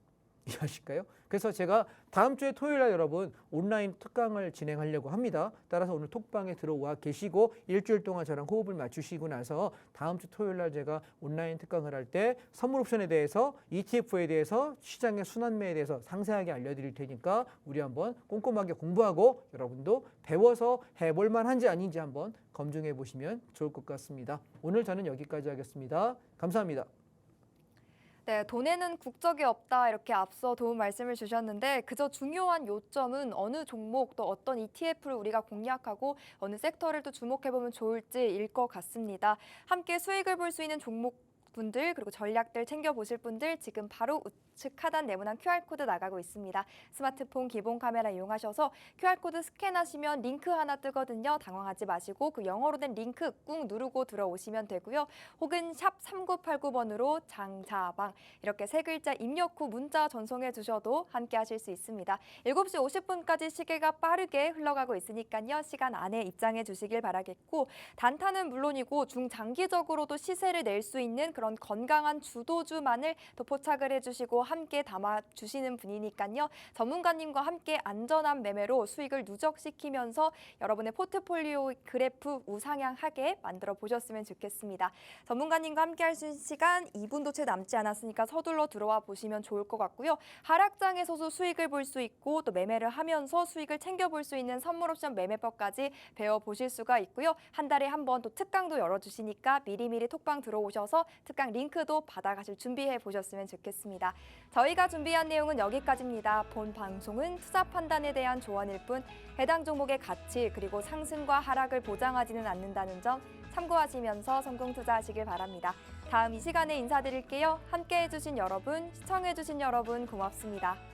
이해하실까요? 그래서 제가 다음 주에 토요일 날 여러분 온라인 특강을 진행하려고 합니다. 따라서 오늘 톡방에 들어와 계시고 일주일 동안 저랑 호흡을 맞추시고 나서 다음 주 토요일 날 제가 온라인 특강을 할 때 선물 옵션에 대해서 ETF에 대해서 시장의 순환매에 대해서 상세하게 알려드릴 테니까 우리 한번 꼼꼼하게 공부하고 여러분도 배워서 해볼 만한지 아닌지 한번 검증해 보시면 좋을 것 같습니다. 오늘 저는 여기까지 하겠습니다. 감사합니다. 네, 돈에는 국적이 없다 이렇게 앞서 도움 말씀을 주셨는데 그저 중요한 요점은 어느 종목 또 어떤 ETF를 우리가 공략하고 어느 섹터를 또 주목해보면 좋을지일 것 같습니다. 함께 수익을 볼 수 있는 종목분들 그리고 전략들 챙겨보실 분들 지금 바로 우측 하단 네모난 QR코드 나가고 있습니다. 스마트폰 기본 카메라 이용하셔서 QR코드 스캔하시면 링크 하나 뜨거든요. 당황하지 마시고 그 영어로 된 링크 꾹 누르고 들어오시면 되고요. 혹은 샵 3989번으로 장자방 이렇게 세 글자 입력 후 문자 전송해 주셔도 함께 하실 수 있습니다. 7시 50분까지 시계가 빠르게 흘러가고 있으니까요. 시간 안에 입장해 주시길 바라겠고 단타는 물론이고 중장기적으로도 시세를 낼 수 있는 그런 그런 건강한 주도주만을 또 포착을 해주시고 함께 담아주시는 분이니까요. 전문가님과 함께 안전한 매매로 수익을 누적시키면서 여러분의 포트폴리오 그래프 우상향하게 만들어 보셨으면 좋겠습니다. 전문가님과 함께 할 수 있는 시간 2분도 채 남지 않았으니까 서둘러 들어와 보시면 좋을 것 같고요. 하락장에서도 수익을 볼 수 있고 또 매매를 하면서 수익을 챙겨볼 수 있는 선물 옵션 매매법까지 배워보실 수가 있고요. 한 달에 한 번 또 특강도 열어주시니까 미리미리 톡방 들어오셔서 특강 링크도 받아가실 준비해 보셨으면 좋겠습니다. 저희가 준비한 내용은 여기까지입니다. 본 방송은 투자 판단에 대한 조언일 뿐 해당 종목의 가치 그리고 상승과 하락을 보장하지는 않는다는 점 참고하시면서 성공 투자하시길 바랍니다. 다음 이 시간에 인사드릴게요. 함께해 주신 여러분, 시청해 주신 여러분 고맙습니다.